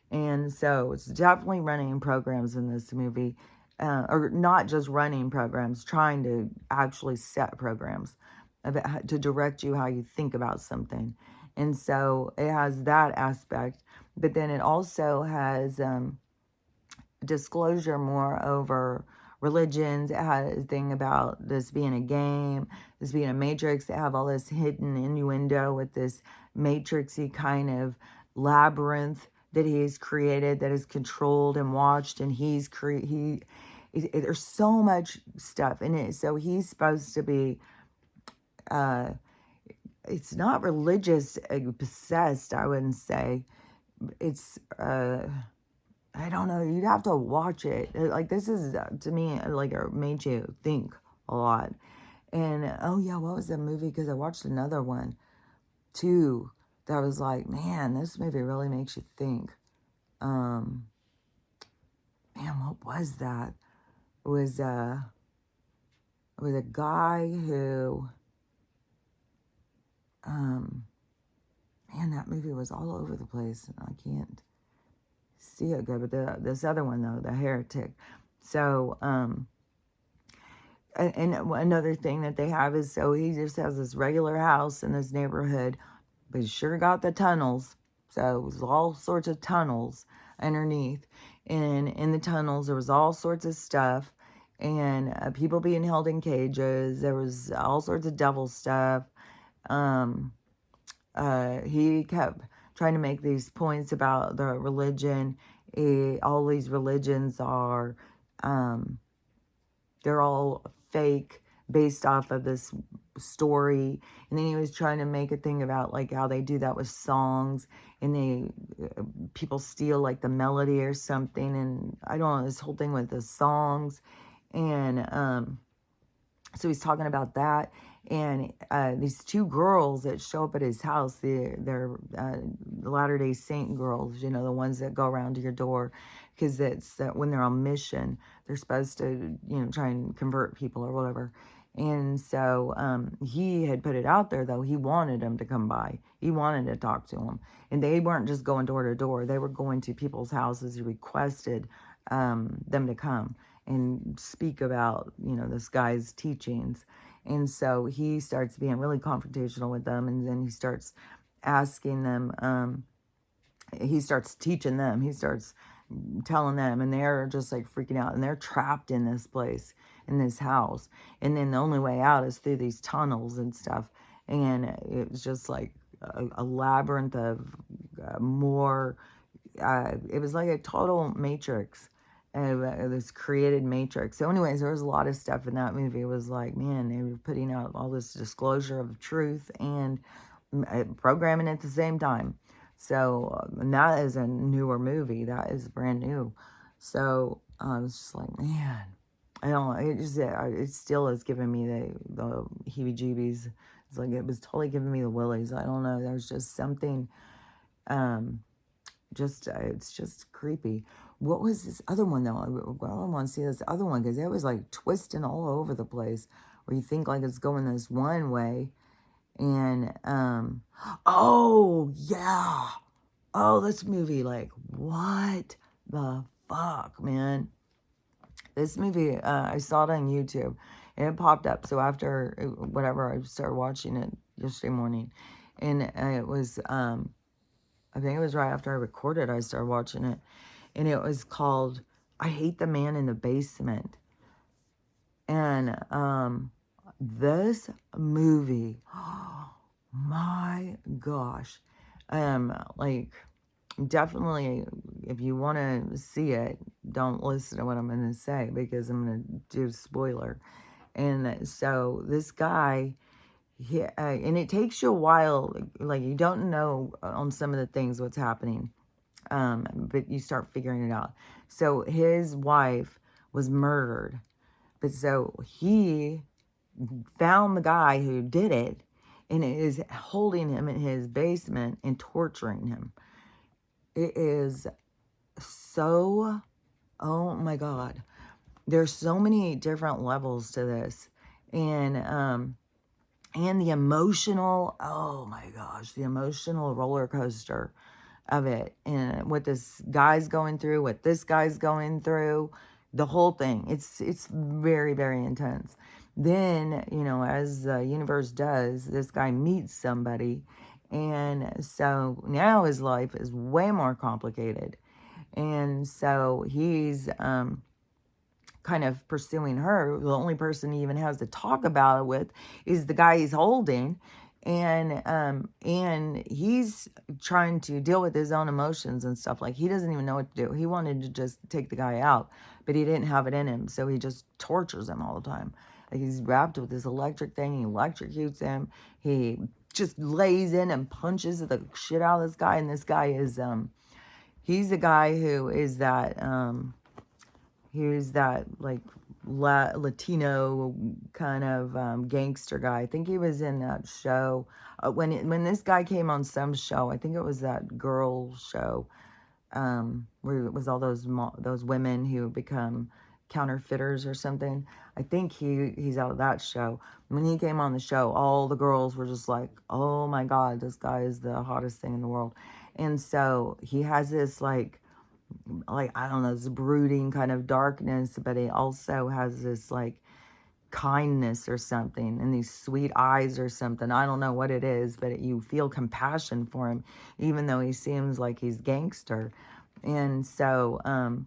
And so it's definitely running programs in this movie, or not just running programs, trying to actually set programs to direct you how you think about something. And so it has that aspect, but then it also has disclosure more over religions. It has a thing about this being a game, this being a matrix. They have all this hidden innuendo with this matrixy kind of labyrinth that he's created, that is controlled and watched, and there's so much stuff in it. So he's supposed to be, it's not religious, possessed, I wouldn't say. It's, I don't know, you'd have to watch it. Like, this is, to me, like, it made you think a lot. And, oh yeah, what was that movie? Because I watched another one, too, that was like, man, this movie really makes you think. Man, what was that? It was a guy who, man, that movie was all over the place. I can't see it good, but this other one, though, the Heretic. So, and another thing that they have is, so he just has this regular house in this neighborhood, but he sure got the tunnels. So it was all sorts of tunnels underneath. And in the tunnels, there was all sorts of stuff. And people being held in cages. There was all sorts of devil stuff. He kept trying to make these points about the religion. All these religions are, they're all fake, based off of this story. And then he was trying to make a thing about, like, how they do that with songs, and people steal, like, the melody or something, and I don't know, this whole thing with the songs. And so he's talking about that. And these two girls that show up at his house, they're Latter-day Saint girls, you know, the ones that go around to your door, because it's when they're on mission, they're supposed to, you know, try and convert people or whatever. And so he had put it out there, though. He wanted them to come by. He wanted to talk to them. And they weren't just going door to door. They were going to people's houses. He requested them to come and speak about, you know, this guy's teachings. And so he starts being really confrontational with them. And then he starts asking them, he starts teaching them. He starts telling them, and they're just like freaking out, and they're trapped in this place, in this house, and then the only way out is through these tunnels and stuff. And it was just like a labyrinth of more it was like a total matrix, this created matrix. So anyways, there was a lot of stuff in that movie. It was like, man, they were putting out all this disclosure of truth and programming at the same time. So and that is a newer movie. That is brand new. So I was just like, man, I don't know. It still is giving me the heebie-jeebies. It's like it was totally giving me the willies. I don't know. There's just something, it's just creepy. What was this other one though? I want to see this other one because it was like twisting all over the place, where you think like it's going this one way, and oh yeah, oh, this movie, like, what the fuck, man? This movie, I saw it on YouTube, and it popped up. So after whatever, I started watching it yesterday morning, and it was, I think it was right after I recorded, I started watching it, and it was called I Hate the Man in the Basement. And this movie, oh my gosh, like, definitely, if you want to see it, don't listen to what I'm going to say, because I'm going to do a spoiler. And so this guy, and it takes you a while, like you don't know on some of the things what's happening, but you start figuring it out. So his wife was murdered, but so he found the guy who did it, and is holding him in his basement and torturing him. It is so, oh my God, there's so many different levels to this, and the emotional, oh my gosh, the emotional roller coaster of it, and what this guy's going through, what this guy's going through, the whole thing. It's very, very intense. Then, you know, as the universe does, this guy meets somebody, and so now his life is way more complicated. And so he's kind of pursuing her. The only person he even has to talk about it with is the guy he's holding. And he's trying to deal with his own emotions and stuff. Like, he doesn't even know what to do. He wanted to just take the guy out, but he didn't have it in him, so he just tortures him all the time. Like, he's wrapped with this electric thing. He electrocutes him. He just lays in and punches the shit out of this guy. And this guy is he's the guy who is that he's that like Latino kind of gangster guy. I think he was in that show when this guy came on some show. I think it was that girl show where it was all those women who become counterfeiters or something. I think he's out of that show. When he came on the show, all the girls were just like, oh my God, this guy is the hottest thing in the world. And so he has this like I don't know, this brooding kind of darkness, but he also has this like kindness or something, and these sweet eyes or something. I don't know what it is, but you feel compassion for him, even though he seems like he's gangster. And so, and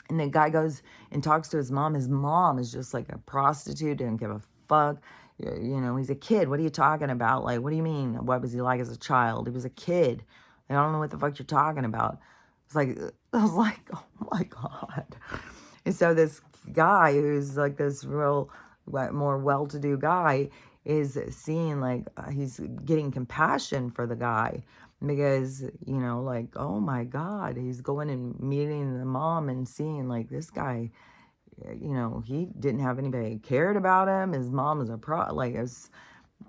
the guy goes and talks to his mom. His mom is just like a prostitute, didn't give a fuck. You know, he's a kid. What are you talking about? Like, what do you mean? What was he like as a child? He was a kid. I don't know what the fuck you're talking about. It's like, I was like, oh my God. And so this guy who's like this real, more well-to-do guy is seeing like, he's getting compassion for the guy because, you know, like, oh my God, he's going and meeting the mom and seeing like this guy, you know, he didn't have anybody who cared about him. His mom was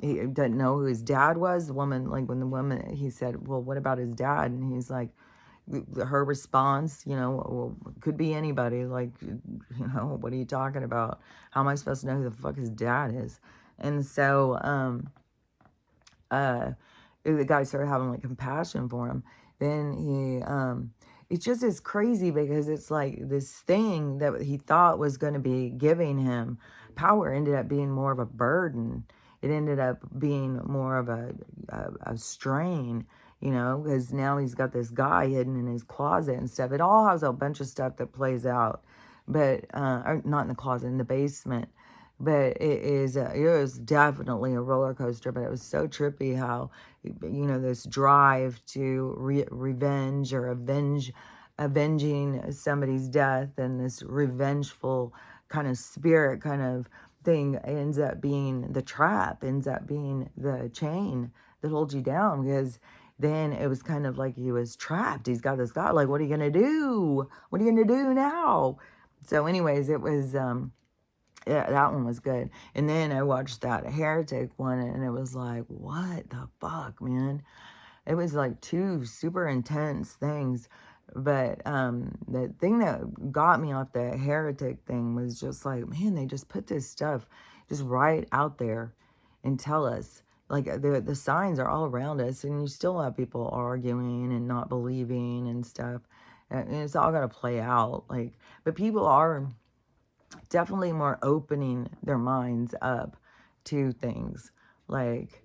he didn't know who his dad was. The woman, like when the woman, he said, well, what about his dad? And he's like, her response, you know, well, could be anybody. Like, you know, what are you talking about? How am I supposed to know who the fuck his dad is? And so, the guy started having like compassion for him. Then it just is crazy because it's like this thing that he thought was going to be giving him power ended up being more of a burden. It ended up being more of a strain, you know, because now he's got this guy hidden in his closet and stuff. It all has a bunch of stuff that plays out, but or not in the closet, in the basement. But it was definitely a roller coaster, but it was so trippy how, you know, this drive to revenge or avenging somebody's death, and this revengeful kind of spirit kind of thing ends up being the trap, ends up being the chain that holds you down, because then it was kind of like he was trapped. He's got this guy, like, what are you going to do? What are you going to do now? So anyways, it was, yeah, that one was good. And then I watched that Heretic one, and it was like, what the fuck, man? It was like two super intense things. But the thing that got me off the Heretic thing was just like, man, they just put this stuff just right out there and tell us. Like, the signs are all around us, and you still have people arguing and not believing and stuff. And it's all got to play out. Like, but people are definitely more opening their minds up to things like,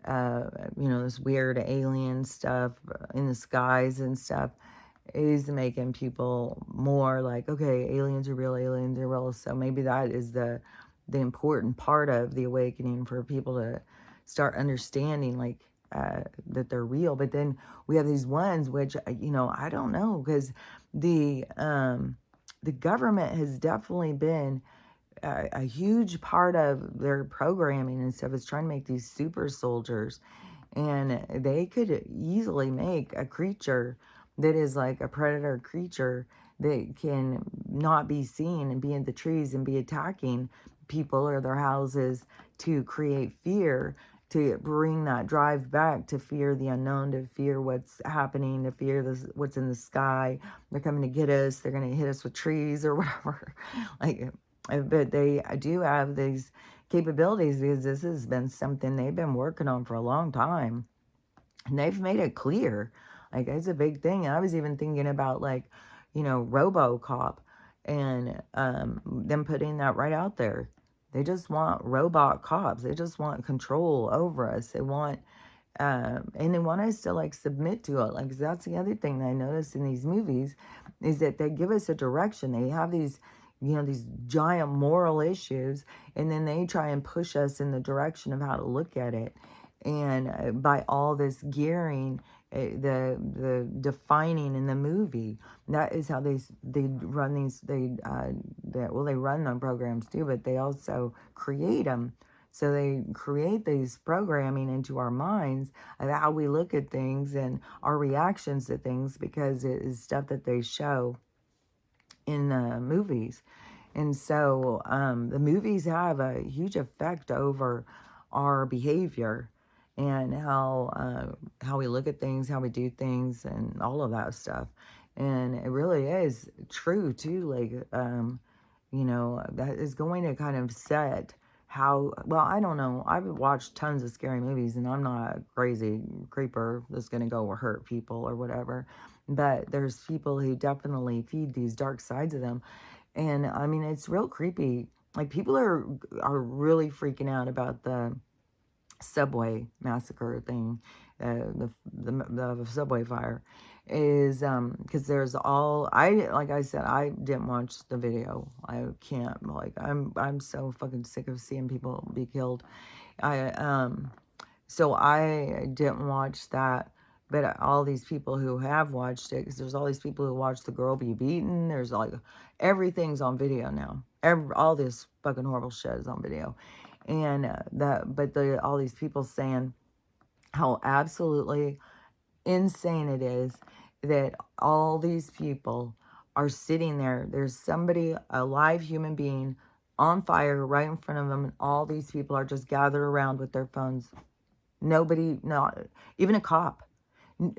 you know, this weird alien stuff in the skies and stuff is making people more like, okay, aliens are real, aliens are real. So maybe that is the important part of the awakening, for people to start understanding, like, that they're real. But then we have these ones which, you know, I don't know, because the government has definitely been a huge part of their programming and stuff, is trying to make these super soldiers. And they could easily make a creature that is like a predator creature that can not be seen and be in the trees and be attacking people or their houses, to create fear, to bring that drive back, to fear the unknown, to fear what's happening, to fear this, what's in the sky. They're coming to get us. They're going to hit us with trees or whatever. Like, but they do have these capabilities, because this has been something they've been working on for a long time. And they've made it clear. Like, it's a big thing. And I was even thinking about, like, you know, RoboCop, and them putting that right out there. They just want robot cops. They just want control over us. They want, and they want us to, like, submit to it. Like, that's the other thing that I noticed in these movies, is that they give us a direction. They have these, you know, these giant moral issues, and then they try and push us in the direction of how to look at it. And by all this gearing, the defining in the movie, that is how they run these, well, they run the programs too, but they also create them. So they create these programming into our minds of how we look at things and our reactions to things, because it is stuff that they show in the movies. And so the movies have a huge effect over our behavior, and how we look at things, how we do things, and all of that stuff. And it really is true too. Like, you know, that is going to kind of set how, well, I don't know. I've watched tons of scary movies, and I'm not a crazy creeper that's going to go hurt people or whatever. But there's people who definitely feed these dark sides of them. And I mean, it's real creepy. Like, people are really freaking out about the subway massacre thing, the subway fire, is because there's all, like I said, I didn't watch the video. I can't, like, I'm so fucking sick of seeing people be killed. So I didn't watch that. But all these people who have watched it, because there's all these people who watched the girl be beaten. There's like, everything's on video now. All this fucking horrible shit is on video. And all these people saying how absolutely insane it is that all these people are sitting there. There's somebody, a live human being, on fire right in front of them, and all these people are just gathered around with their phones. Nobody, not even a cop.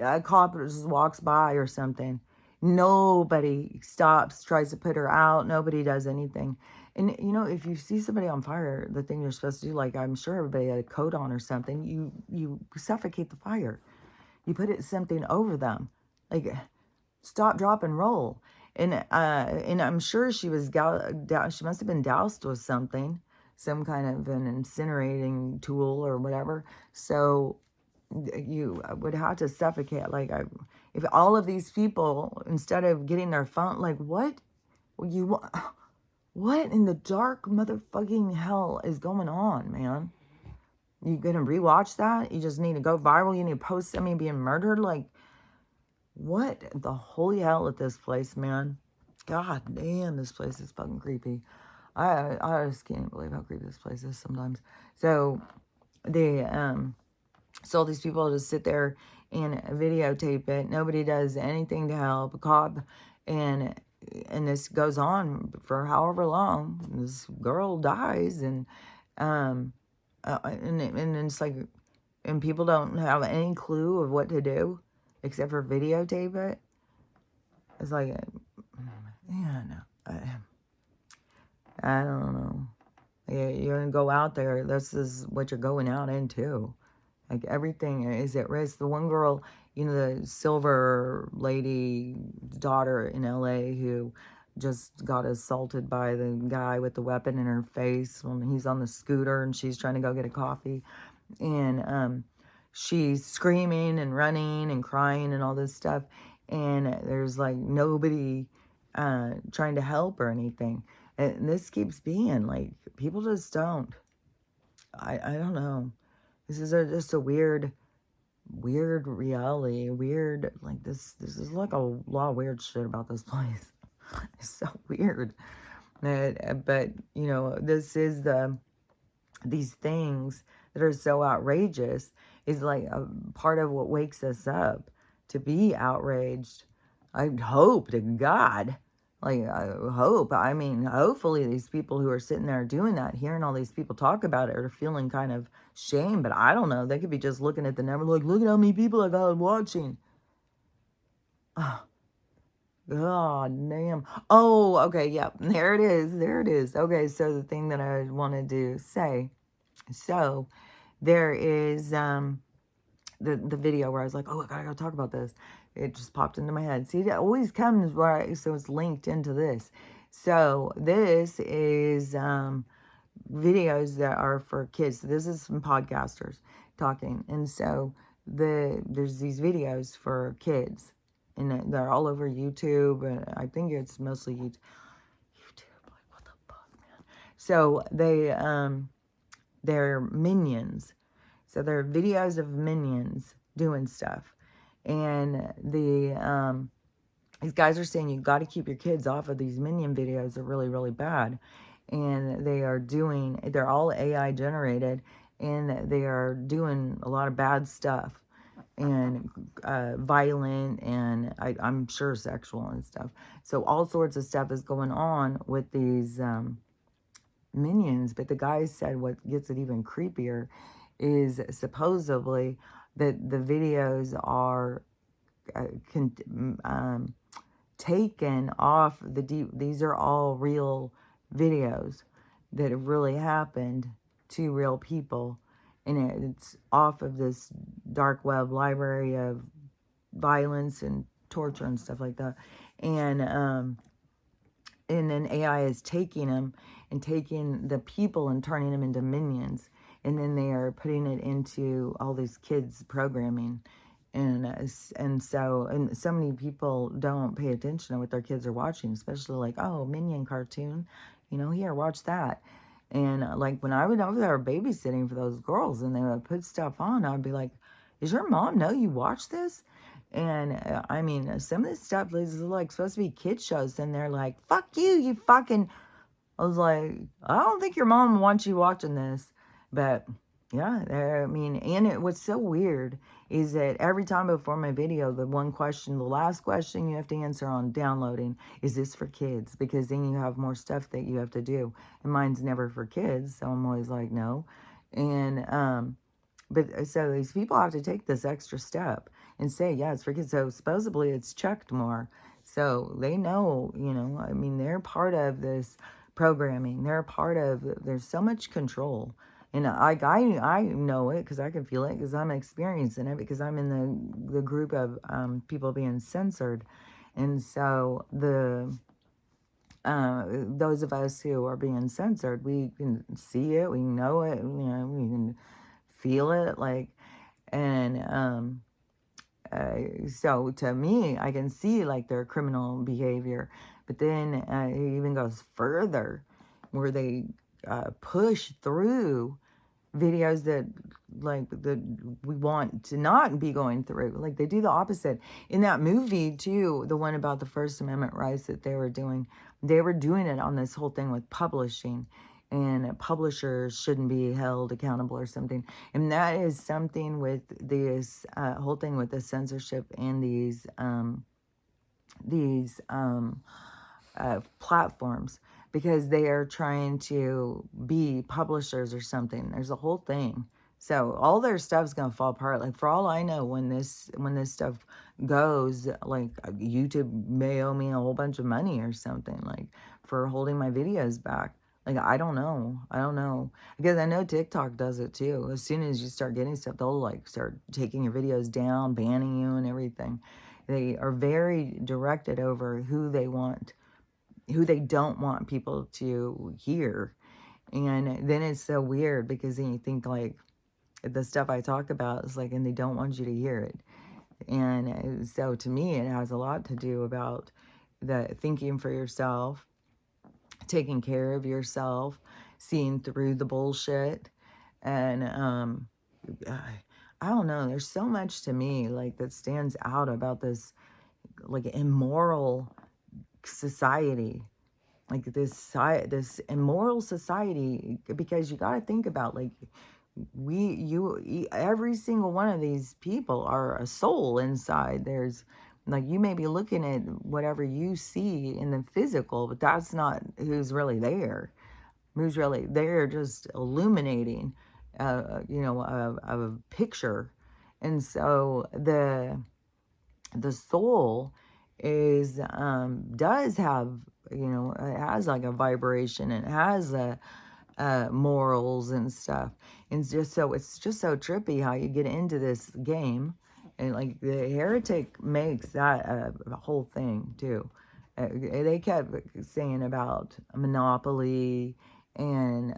A cop just walks by or something. Nobody stops, tries to put her out. Nobody does anything. And, you know, if you see somebody on fire, the thing you're supposed to do, like I'm sure everybody had a coat on or something, you suffocate the fire. You put something over them. Like, stop, drop, and roll. And I'm sure she was, she must have been doused with something, some kind of an incinerating tool or whatever. So you would have to suffocate. Like, if all of these people, instead of getting their phone, like, what in the dark motherfucking hell is going on, man? You gonna rewatch that? You just need to go viral? You need to post somebody being murdered? Like, what the holy hell at this place, man? God damn, this place is fucking creepy. I just can't believe how creepy this place is sometimes. So so all these people just sit there and videotape it. Nobody does anything to help. A cop, and this goes on for however long. This girl dies, and it's like, and people don't have any clue of what to do except for videotape it. It's like, yeah, no, I don't know. You're gonna go out there. This is what you're going out into. Like, everything is at risk. The one girl, you know, the silver lady daughter in LA who just got assaulted by the guy with the weapon in her face when he's on the scooter and she's trying to go get a coffee. And she's screaming and running and crying and all this stuff. And there's like nobody trying to help or anything. And this keeps being like, people just don't. I don't know. This is just a weird reality. Weird, like this is like a lot of weird shit about this place. It's so weird. But you know, this is these things that are so outrageous is like a part of what wakes us up to be outraged. I hope to God. Like, I hope, I mean, hopefully these people who are sitting there doing that, hearing all these people talk about it, are feeling kind of shame, but I don't know. They could be just looking at the number, like, look at how many people I got watching. Oh, God damn. Oh, okay, yep, there it is. Okay, so the thing that I wanted to say, so there is the video where I was like, oh, I gotta go talk about this. It just popped into my head. See, it always comes right, so it's linked into this. So this is videos that are for kids. So this is some podcasters talking. And so there's these videos for kids. And they're all over YouTube. And I think it's mostly YouTube. Like, what the fuck, man? So they're minions. So they're videos of minions doing stuff. And these guys are saying you got to keep your kids off of these minion videos. They're really, really bad. And they're all AI generated, and they are doing a lot of bad stuff, and violent, and I'm sure sexual and stuff. So all sorts of stuff is going on with these minions. But the guy said what gets it even creepier is supposedly that the videos are taken off these are all real videos that have really happened to real people, and it's off of this dark web library of violence and torture and stuff like that. And then AI is taking them and taking the people and turning them into minions. And then they are putting it into all these kids' programming. And so many people don't pay attention to what their kids are watching, especially like, oh, Minion cartoon, you know, here, watch that. And like when I would over there babysitting for those girls and they would put stuff on, I'd be like, does your mom know you watch this? And I mean, some of this stuff is like supposed to be kid shows, and they're like, fuck you, you fucking... I was like, I don't think your mom wants you watching this. But Yeah, I mean, and what's so weird is that every time before my video, the one question, the last question you have to answer on downloading, is this for kids? Because then you have more stuff that you have to do. And mine's never for kids, so I'm always like, no. And, but so these people have to take this extra step and say, yeah, it's for kids. So supposedly it's checked more. So they know, I mean, they're part of this programming. They're a part of, there's so much control. And I know it because I can feel it because I'm experiencing it because I'm in the group of people being censored. And so those of us who are being censored, we can see it, we know it, we can feel it, like, and so to me, I can see like their criminal behavior, but then it even goes further, where they push through videos that like that we want to not be going through. Like they do the opposite. In that movie too, the one about the First Amendment rights that they were doing it on this whole thing with publishing, and publishers shouldn't be held accountable or something. And that is something with this whole thing with the censorship and these platforms, because they are trying to be publishers or something. There's a whole thing. So all their stuff's gonna fall apart. Like for all I know, when this stuff goes, like YouTube may owe me a whole bunch of money or something, like for holding my videos back. Like I don't know. I don't know. Because I know TikTok does it too. As soon as you start getting stuff, they'll like start taking your videos down, banning you and everything. They are very directed over who they don't want people to hear. And then it's so weird because then you think like the stuff I talk about is like, and they don't want you to hear it. And so to me, it has a lot to do about the thinking for yourself, taking care of yourself, seeing through the bullshit. And I don't know, there's so much to me like that stands out about this like immoral society, like this immoral society, because you got to think about like every single one of these people are a soul inside. There's like, you may be looking at whatever you see in the physical, but that's not who's really there. Who's really there just illuminating a picture. And so the soul is does have, it has like a vibration, and it has a morals and stuff. And it's just so trippy how you get into this game. And like the heretic makes that a whole thing too. They kept saying about Monopoly and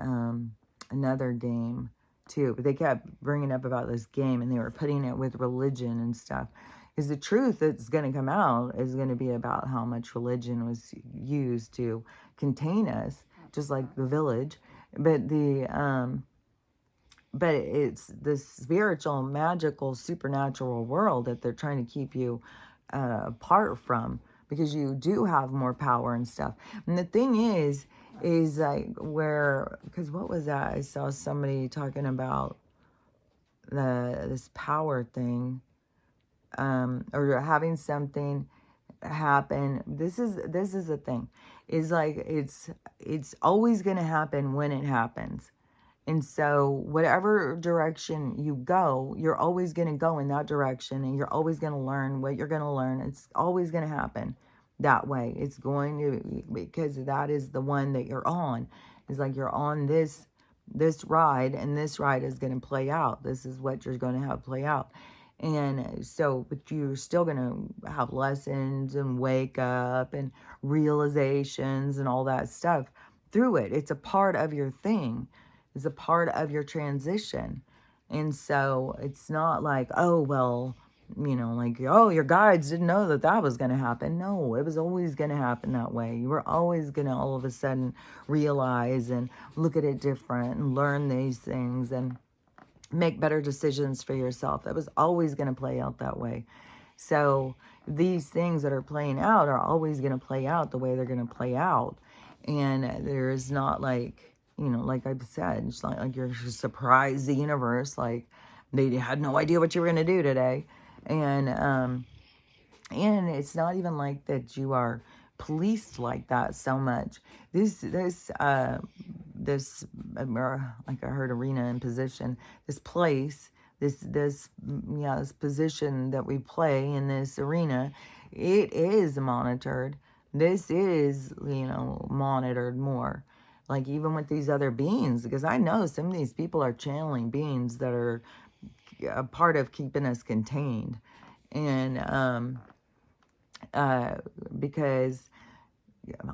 another game too, but they kept bringing up about this game, and they were putting it with religion and stuff. Because the truth that's going to come out is going to be about how much religion was used to contain us, just like the village. But but it's the spiritual, magical, supernatural world that they're trying to keep you apart from, because you do have more power and stuff. And the thing is like because what was that? I saw somebody talking about this power thing, or having something happen. This is the thing, is like it's always going to happen when it happens. And so whatever direction you go, you're always going to go in that direction, and you're always going to learn what you're going to learn. It's always going to happen that way. It's going to, because that is the one that you're on. It's like you're on this ride, and this ride is going to play out. This is what you're going to have play out. And so, but you're still going to have lessons and wake up and realizations and all that stuff through it. It's a part of your thing. It's a part of your transition. And so it's not like, oh, well, like, oh, your guides didn't know that that was going to happen. No, it was always going to happen that way. You were always going to all of a sudden realize and look at it different and learn these things and make better decisions for yourself. That was always going to play out that way. So these things that are playing out are always going to play out the way they're going to play out. And there's not like, you know, like I've said, it's not like you're surprised the universe, like they had no idea what you were going to do today. And it's not even like that you are policed like that so much. Like I heard arena and position, this place, this position that we play in this arena, it is monitored. This is, monitored more. Like even with these other beings, because I know some of these people are channeling beings that are a part of keeping us contained. And, because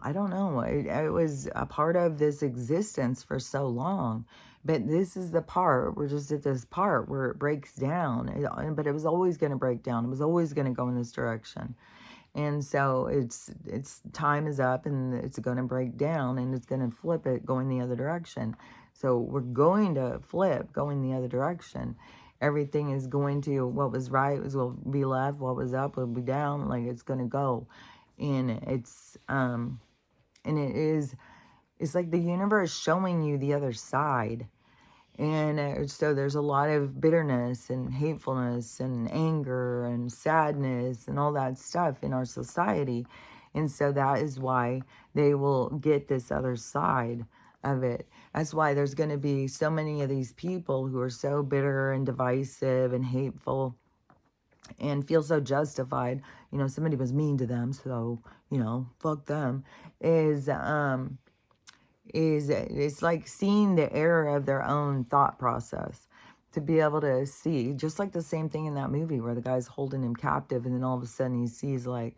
I don't know, it was a part of this existence for so long. But this is the part, we're just at this part where it breaks down. But it was always going to break down. It was always going to go in this direction. And so it's time is up and it's going to break down and it's going to flip it going the other direction. So we're going to flip going the other direction. Everything is going to, what was right will be left, what was up will be down, like it's going to go. And it's like the universe showing you the other side. And so there's a lot of bitterness and hatefulness and anger and sadness and all that stuff in our society. And so that is why they will get this other side of it. That's why there's going to be so many of these people who are so bitter and divisive and hateful and feel so justified. Somebody was mean to them, so, fuck them. It's like seeing the error of their own thought process, to be able to see, just like the same thing in that movie where the guy's holding him captive and then all of a sudden he sees like,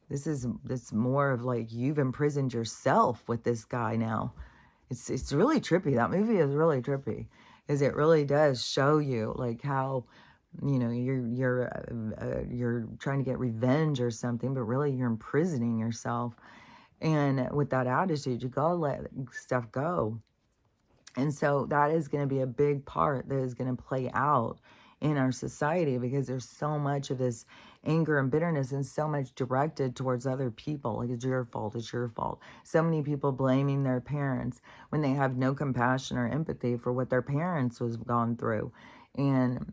this more of like, you've imprisoned yourself with this guy now. It's really trippy. That movie is really trippy, because it really does show you like how, you're trying to get revenge or something, but really you're imprisoning yourself. And with that attitude, you gotta let stuff go. And so that is going to be a big part that is going to play out in our society, because there's so much of this anger and bitterness and so much directed towards other people. Like, it's your fault, it's your fault. So many people blaming their parents when they have no compassion or empathy for what their parents was gone through. And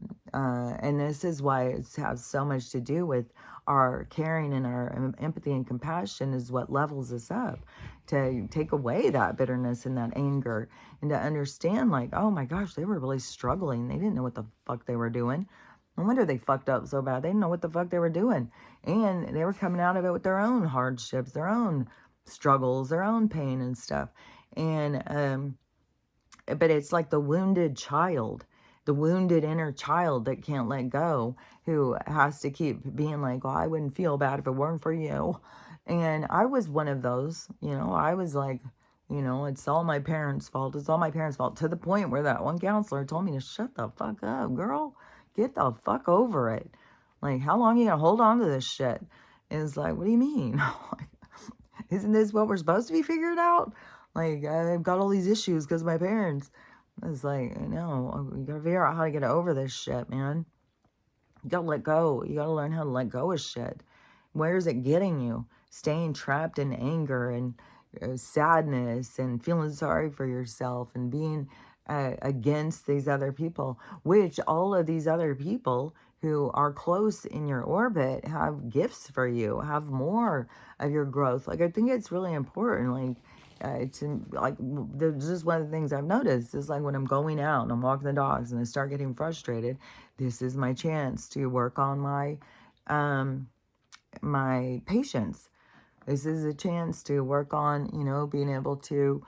this is why it has so much to do with our caring and our empathy and compassion is what levels us up, to take away that bitterness and that anger, and to understand like, oh my gosh, they were really struggling. They didn't know what the fuck they were doing. No wonder they fucked up so bad. They didn't know what the fuck they were doing. And they were coming out of it with their own hardships, their own struggles, their own pain and stuff. And, but it's like the wounded child, the wounded inner child that can't let go, who has to keep being like, well, I wouldn't feel bad if it weren't for you. And I was one of those, I was like, it's all my parents' fault. It's all my parents' fault, to the point where that one counselor told me to shut the fuck up, girl. Get the fuck over it. Like, how long are you going to hold on to this shit? And it's like, what do you mean? Isn't this what we're supposed to be figured out? Like, I've got all these issues because of my parents. It's like, no, you got to figure out how to get over this shit, man. You got to let go. You got to learn how to let go of shit. Where is it getting you? Staying trapped in anger and sadness and feeling sorry for yourself and being against these other people, which all of these other people who are close in your orbit have gifts for you, have more of your growth. Like, I think it's really important. Like, there's just one of the things I've noticed is like when I'm going out and I'm walking the dogs and I start getting frustrated, this is my chance to work on my patience. This is a chance to work on, being able to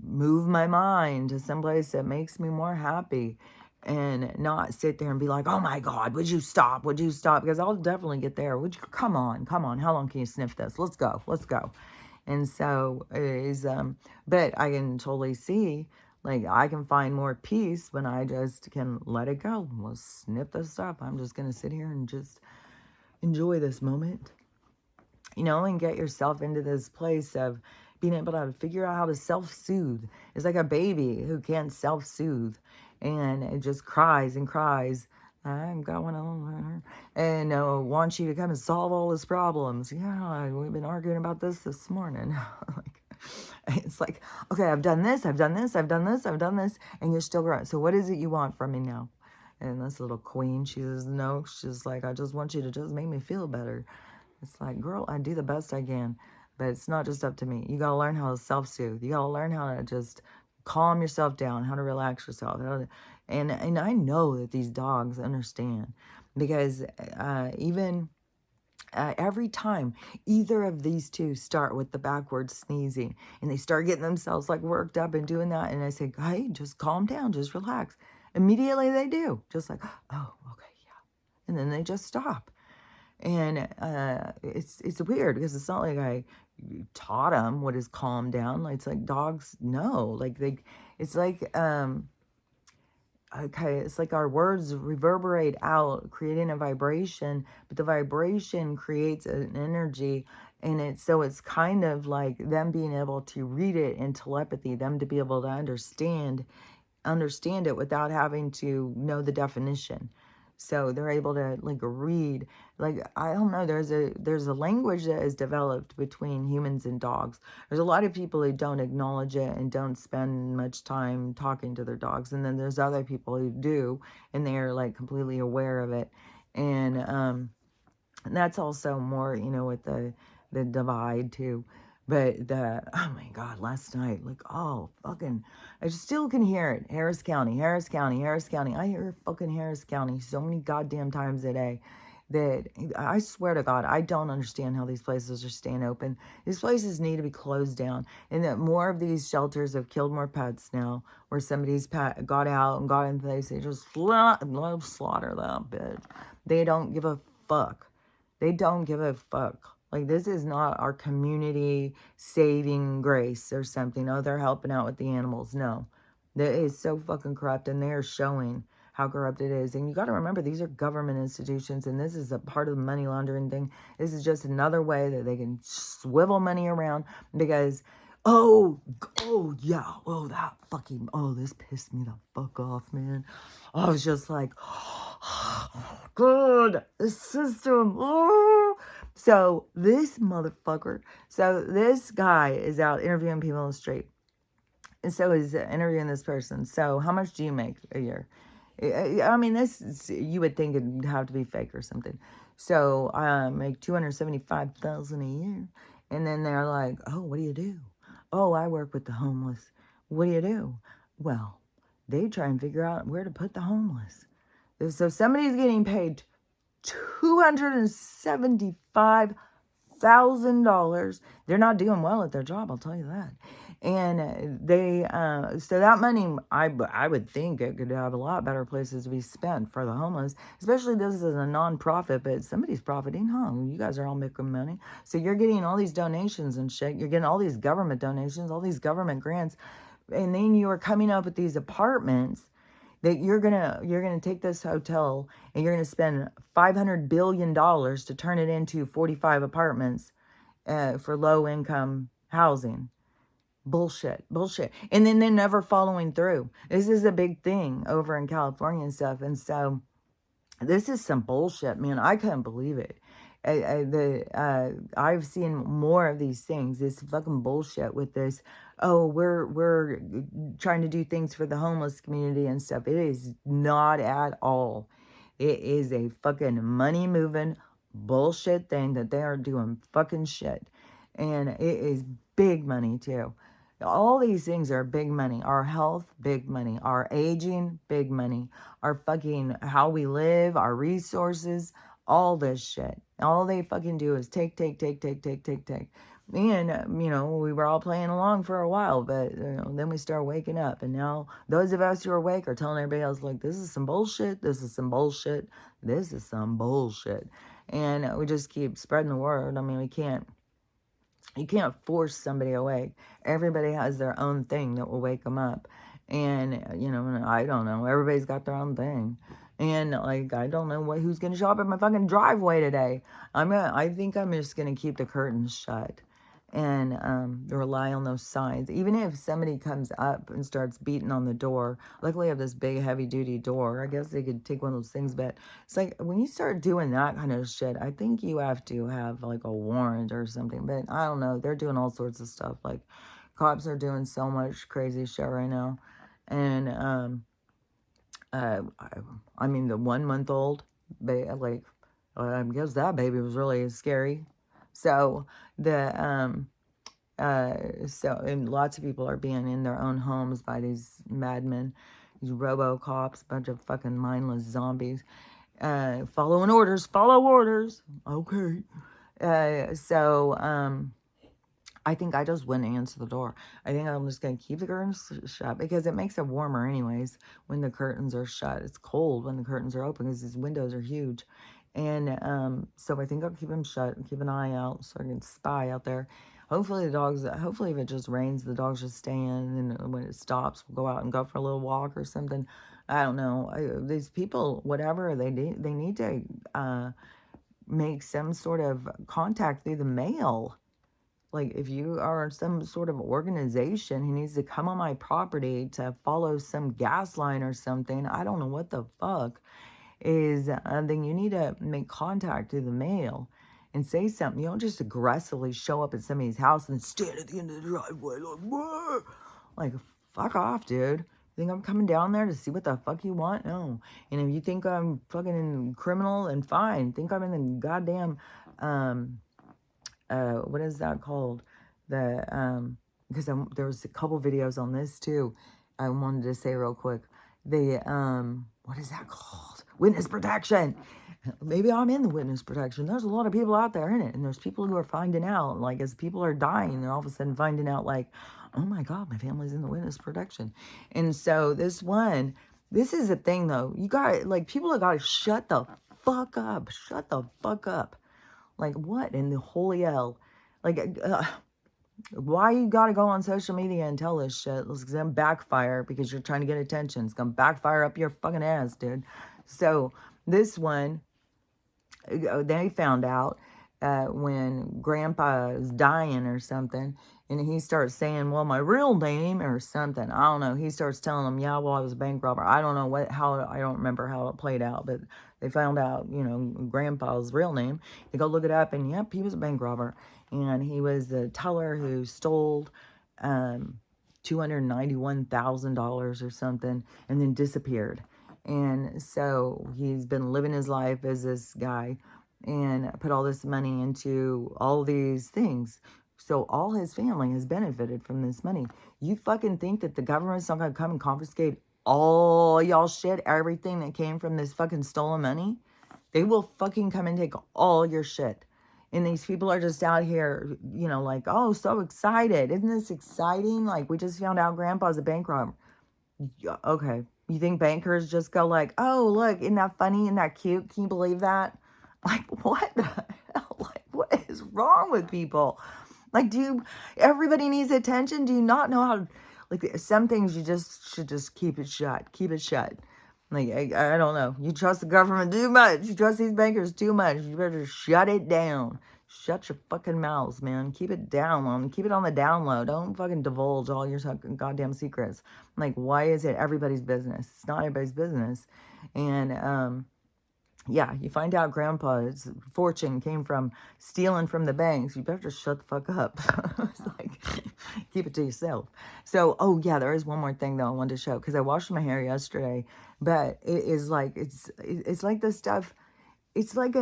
move my mind to someplace that makes me more happy, and not sit there and be like, oh my God, would you stop? Would you stop? Because I'll definitely get there. Would you, come on. How long can you sniff this? Let's go. And so it is, but I can totally see, like, I can find more peace when I just can let it go. Well, snip this stuff. I'm just going to sit here and just enjoy this moment, and get yourself into this place of being able to figure out how to self-soothe. It's like a baby who can't self-soothe, and it just cries and cries. I'm going on, and wants you to come and solve all his problems. Yeah, we've been arguing about this morning. Like, It's like, okay, I've done this, I've done this, I've done this, I've done this, and you're still growing. So what is it you want from me now? And this little queen, she says, no, she's like, I just want you to just make me feel better. It's like, girl, I do the best I can, but it's not just up to me. You got to learn how to self-soothe. You got to learn how to just calm yourself down, how to relax yourself. And I know that these dogs understand because even every time either of these two start with the backward sneezing and they start getting themselves like worked up and doing that, and I say, hey, just calm down, just relax. Immediately they do, just like, oh, okay, yeah. And then they just stop. And it's weird because it's not like I taught them what is calm down. Like, it's like dogs know. Like it's like okay, it's like our words reverberate out, creating a vibration, but the vibration creates an energy, and it's kind of like them being able to read it in telepathy, them to be able to understand it without having to know the definition. So they're able to like read, like, I don't know, there's a language that is developed between humans and dogs. There's a lot of people who don't acknowledge it and don't spend much time talking to their dogs, and then there's other people who do, and they're like completely aware of it. And that's also more, with the divide too. But oh my God, last night, like, oh, fucking, I still can hear it. Harris County, Harris County, Harris County. I hear fucking Harris County so many goddamn times a day that I swear to God, I don't understand how these places are staying open. These places need to be closed down. And that more of these shelters have killed more pets now, where somebody's pet got out and got in place. They just slaughter that bitch. They don't give a fuck. They don't give a fuck. Like, this is not our community saving grace or something. Oh, they're helping out with the animals. No. That is so fucking corrupt, and they're showing how corrupt it is. And you got to remember, these are government institutions, and this is a part of the money laundering thing. This is just another way that they can swivel money around because, oh, yeah, this pissed me the fuck off, man. I was just like, good, the system. Oh. So this motherfucker, so this guy is out interviewing people on the street. And so he's interviewing this person. So how much do you make a year? I mean, you would think it'd have to be fake or something. So I make $275,000 a year. And then they're like, oh, what do you do? Oh, I work with the homeless. What do you do? Well, they try and figure out where to put the homeless. So somebody's getting paid $275,000. They're not doing well at their job, I'll tell you that. And they, so that money, I would think it could have a lot better places to be spent for the homeless, especially this is a non-profit, but somebody's profiting, huh? You guys are all making money. So you're getting all these donations and shit. You're getting all these government donations, all these government grants. And then you are coming up with these apartments that you're gonna take this hotel and you're gonna spend $500 billion to turn it into 45 apartments for low income housing. Bullshit. And then they're never following through. This is a big thing over in California and stuff. And so this is some bullshit, man. I couldn't believe it. I've seen more of these things. This fucking bullshit with this. Oh, we're trying to do things for the homeless community and stuff. It is not at all. It is a fucking money moving bullshit thing that they are doing fucking shit, and it is big money too. All these things are big money. Our health, big money. Our aging, big money. Our fucking how we live, our resources, all this shit. All they fucking do is take. And, we were all playing along for a while, but then we start waking up. And now those of us who are awake are telling everybody else, like, this is some bullshit. This is some bullshit. This is some bullshit. And we just keep spreading the word. I mean, you can't force somebody awake. Everybody has their own thing that will wake them up. And, I don't know. Everybody's got their own thing. And, like, I don't know who's going to show up at my fucking driveway today. I think I'm just going to keep the curtains shut and rely on those signs. Even if somebody comes up and starts beating on the door, luckily I have this big heavy duty door. I guess they could take one of those things, but it's like when you start doing that kind of shit, I think you have to have like a warrant or something. But I don't know, they're doing all sorts of stuff, like Cops are doing so much crazy shit right now. And, uh, I, I mean, the 1 month old, like, I guess that baby was really scary. So, the, and lots of people are being in their own homes by these madmen, these robo-cops, bunch of fucking mindless zombies. Following orders, follow orders. Okay. I think I just wouldn't answer the door. I think I'm just going to keep the curtains shut because it makes it warmer anyways when the curtains are shut. It's cold when the curtains are open because these windows are huge. And so I think I'll keep them shut and keep an eye out so I can spy out there. Hopefully hopefully if it just rains, the dogs just stay in. And when it stops, we'll go out and go for a little walk or something. I don't know. These people, whatever they need to make some sort of contact through the mail. Like, if you are some sort of organization who needs to come on my property to follow some gas line or something, I don't know what the fuck, then you need to make contact through the mail and say something. You don't just aggressively show up at somebody's house and stand at the end of the driveway like, "Whoa." Like, fuck off, dude. You think I'm coming down there to see what the fuck you want? No. And if you think I'm fucking criminal, then fine. Think I'm in the goddamn, what is that called? Because there was a couple videos on this too. I wanted to say real quick. What is that called? Witness protection. Maybe I'm in the witness protection. There's a lot of people out there in it. And there's people who are finding out, like, as people are dying, they're all of a sudden finding out, like, oh my God, my family's in the witness protection. And so this is a thing though. You got, like, people have got to shut the fuck up. Shut the fuck up. Like, what in the holy hell? Like, why you gotta go on social media and tell this shit? It's gonna backfire because you're trying to get attention. It's gonna backfire up your fucking ass, dude. So, this one, they found out when Grandpa is dying or something, and he starts saying, well, my real name or something. I don't know. He starts telling them, yeah, well, I was a bank robber. I don't know I don't remember how it played out, but they found out, Grandpa's real name. They go look it up, and yep, he was a bank robber. And he was the teller who stole $291,000 or something and then disappeared. And so he's been living his life as this guy and put all this money into all these things. So all his family has benefited from this money. You fucking think that the government's not going to come and confiscate all y'all shit, everything that came from this fucking stolen money? They will fucking come and take all your shit. And these people are just out here, like, oh, so excited. Isn't this exciting? Like, we just found out Grandpa's a bank robber. Yeah, okay. You think bankers just go like, oh, look, isn't that funny? Isn't that cute? Can you believe that? Like, what the hell? Like, what is wrong with people? Like, everybody needs attention? Do you not know how, like, some things you should just keep it shut. Keep it shut. Like, I don't know. You trust the government too much. You trust these bankers too much. You better shut it down. Shut your fucking mouths, man. Keep it down. Keep it on the down low. Don't fucking divulge all your goddamn secrets. Like, why is it everybody's business? It's not everybody's business. And, yeah, you find out Grandpa's fortune came from stealing from the banks. You better just shut the fuck up. It's like, keep it to yourself. So, oh yeah, there is one more thing though I wanted to show because I washed my hair yesterday, but it is like it's like the stuff. It's like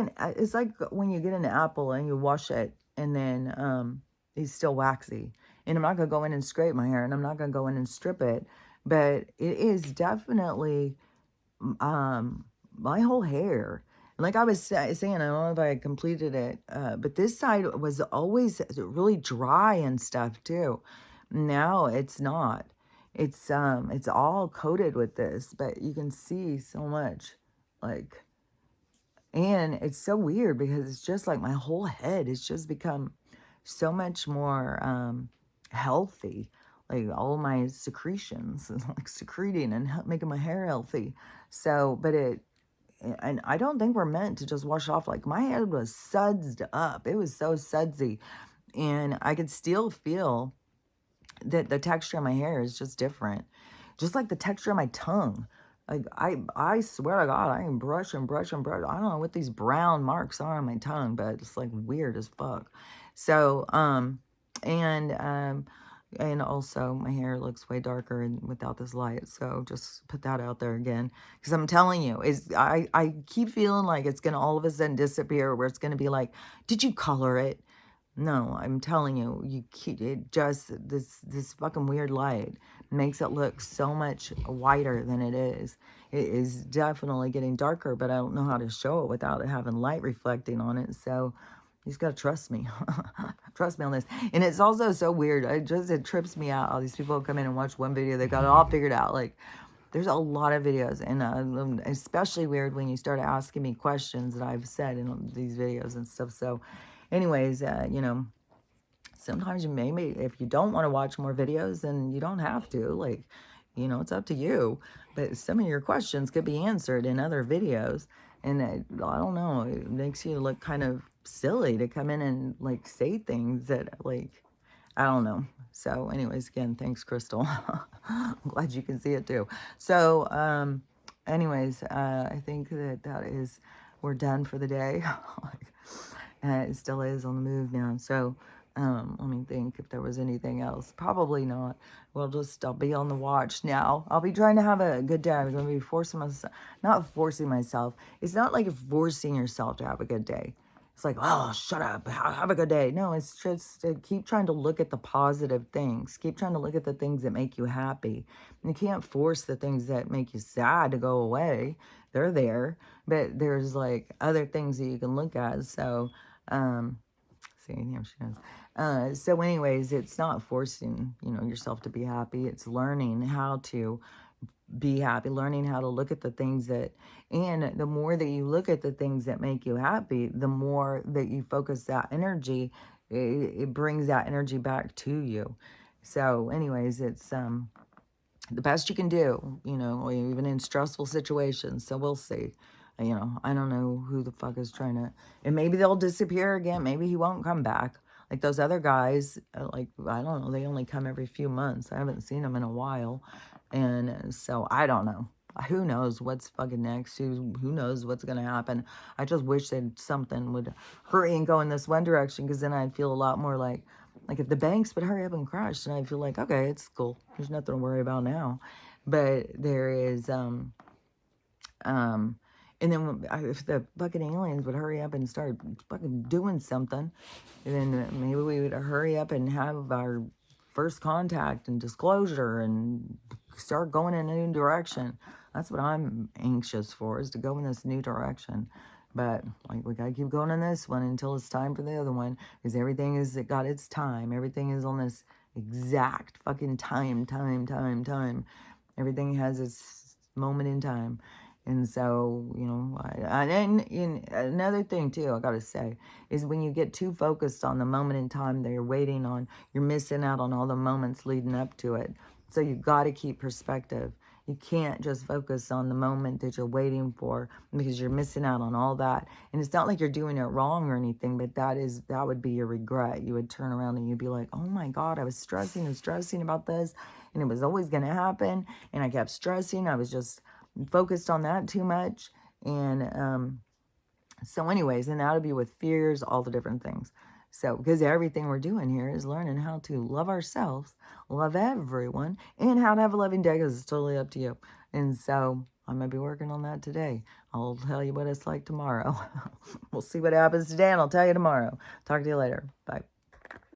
when you get an apple and you wash it and then it's still waxy. And I'm not gonna go in and scrape my hair and I'm not gonna go in and strip it, but it is definitely my whole hair. Like I was saying, I don't know if I completed it, but this side was always really dry and stuff too. Now it's not. It's all coated with this, but you can see so much, like, and it's so weird because it's just like my whole head has just become so much more healthy. Like all my secretions, like secreting and making my hair healthy. So, and I don't think we're meant to just wash off. Like my head was sudsed up. It was so sudsy. And I could still feel that the texture of my hair is just different. Just like the texture of my tongue. Like I swear to God, I can brush and brush and brush. I don't know what these brown marks are on my tongue, but it's like weird as fuck. So, And also, my hair looks way darker and without this light. So just put that out there again. Because I'm telling you, I keep feeling like it's going to all of a sudden disappear, where it's going to be like, did you color it? No, I'm telling you, you keep it just this fucking weird light makes it look so much whiter than it is. It is definitely getting darker, but I don't know how to show it without it having light reflecting on it. So you just gotta trust me. Trust me on this. And it's also so weird. It trips me out. All these people come in and watch one video, they got it all figured out. Like, there's a lot of videos, and especially weird when you start asking me questions that I've said in these videos and stuff. So anyways, you know, sometimes you maybe, if you don't want to watch more videos, then you don't have to. Like, you know, it's up to you. But some of your questions could be answered in other videos. And I don't know, it makes you look kind of silly to come in and like say things that like, I don't know. So anyways, again, thanks, Crystal. I'm glad you can see it too. So anyways, I think that is, we're done for the day. It still is on the move now. So let me think if there was anything else. Probably not. I'll be on the watch now. I'll be trying to have a good day. I'm going to be forcing myself, not forcing myself. It's not like forcing yourself to have a good day. It's like, oh, shut up, have a good day. No, it's just to keep trying to look at the positive things. Keep trying to look at the things that make you happy. You can't force the things that make you sad to go away. They're there, but there's like other things that you can look at. So, see, here she is. So anyways, it's not forcing, you know, yourself to be happy. It's learning how to be happy, learning how to look at the things that, and the more that you look at the things that make you happy, the more that you focus that energy, it brings that energy back to you. So anyways, it's the best you can do, you know, even in stressful situations. So we'll see. You know, I don't know who the fuck is trying to, and maybe they'll disappear again. Maybe he won't come back. Like those other guys, like, I don't know, they only come every few months. I haven't seen them in a while. And so I don't know. Who knows what's fucking next? Who knows what's going to happen? I just wish that something would hurry and go in this one direction, because then I'd feel a lot more like if the banks would hurry up and crash, then I'd feel like, okay, it's cool. There's nothing to worry about now. But there is, and then if the fucking aliens would hurry up and start fucking doing something, then maybe we would hurry up and have our first contact and disclosure and start going in a new direction. That's what I'm anxious for, is to go in this new direction. But like, we gotta keep going on this one until it's time for the other one, because everything is, it got its time. Everything is on this exact fucking time. Everything has its moment in time. And so, you know, and another thing too, I gotta say, is when you get too focused on the moment in time that you're waiting on, you're missing out on all the moments leading up to it. So you gotta keep perspective. You can't just focus on the moment that you're waiting for, because you're missing out on all that. And it's not like you're doing it wrong or anything, but that would be your regret. You would turn around and you'd be like, oh my God, I was stressing and stressing about this, and it was always gonna happen. And I kept stressing. I was just focused on that too much. And so anyways, and that'll be with fears, all the different things. So because everything we're doing here is learning how to love ourselves, love everyone, and how to have a loving day, because it's totally up to you. And so I'm going to be working on that today. I'll tell you what it's like tomorrow. We'll see what happens today, and I'll tell you tomorrow. Talk to you later. Bye.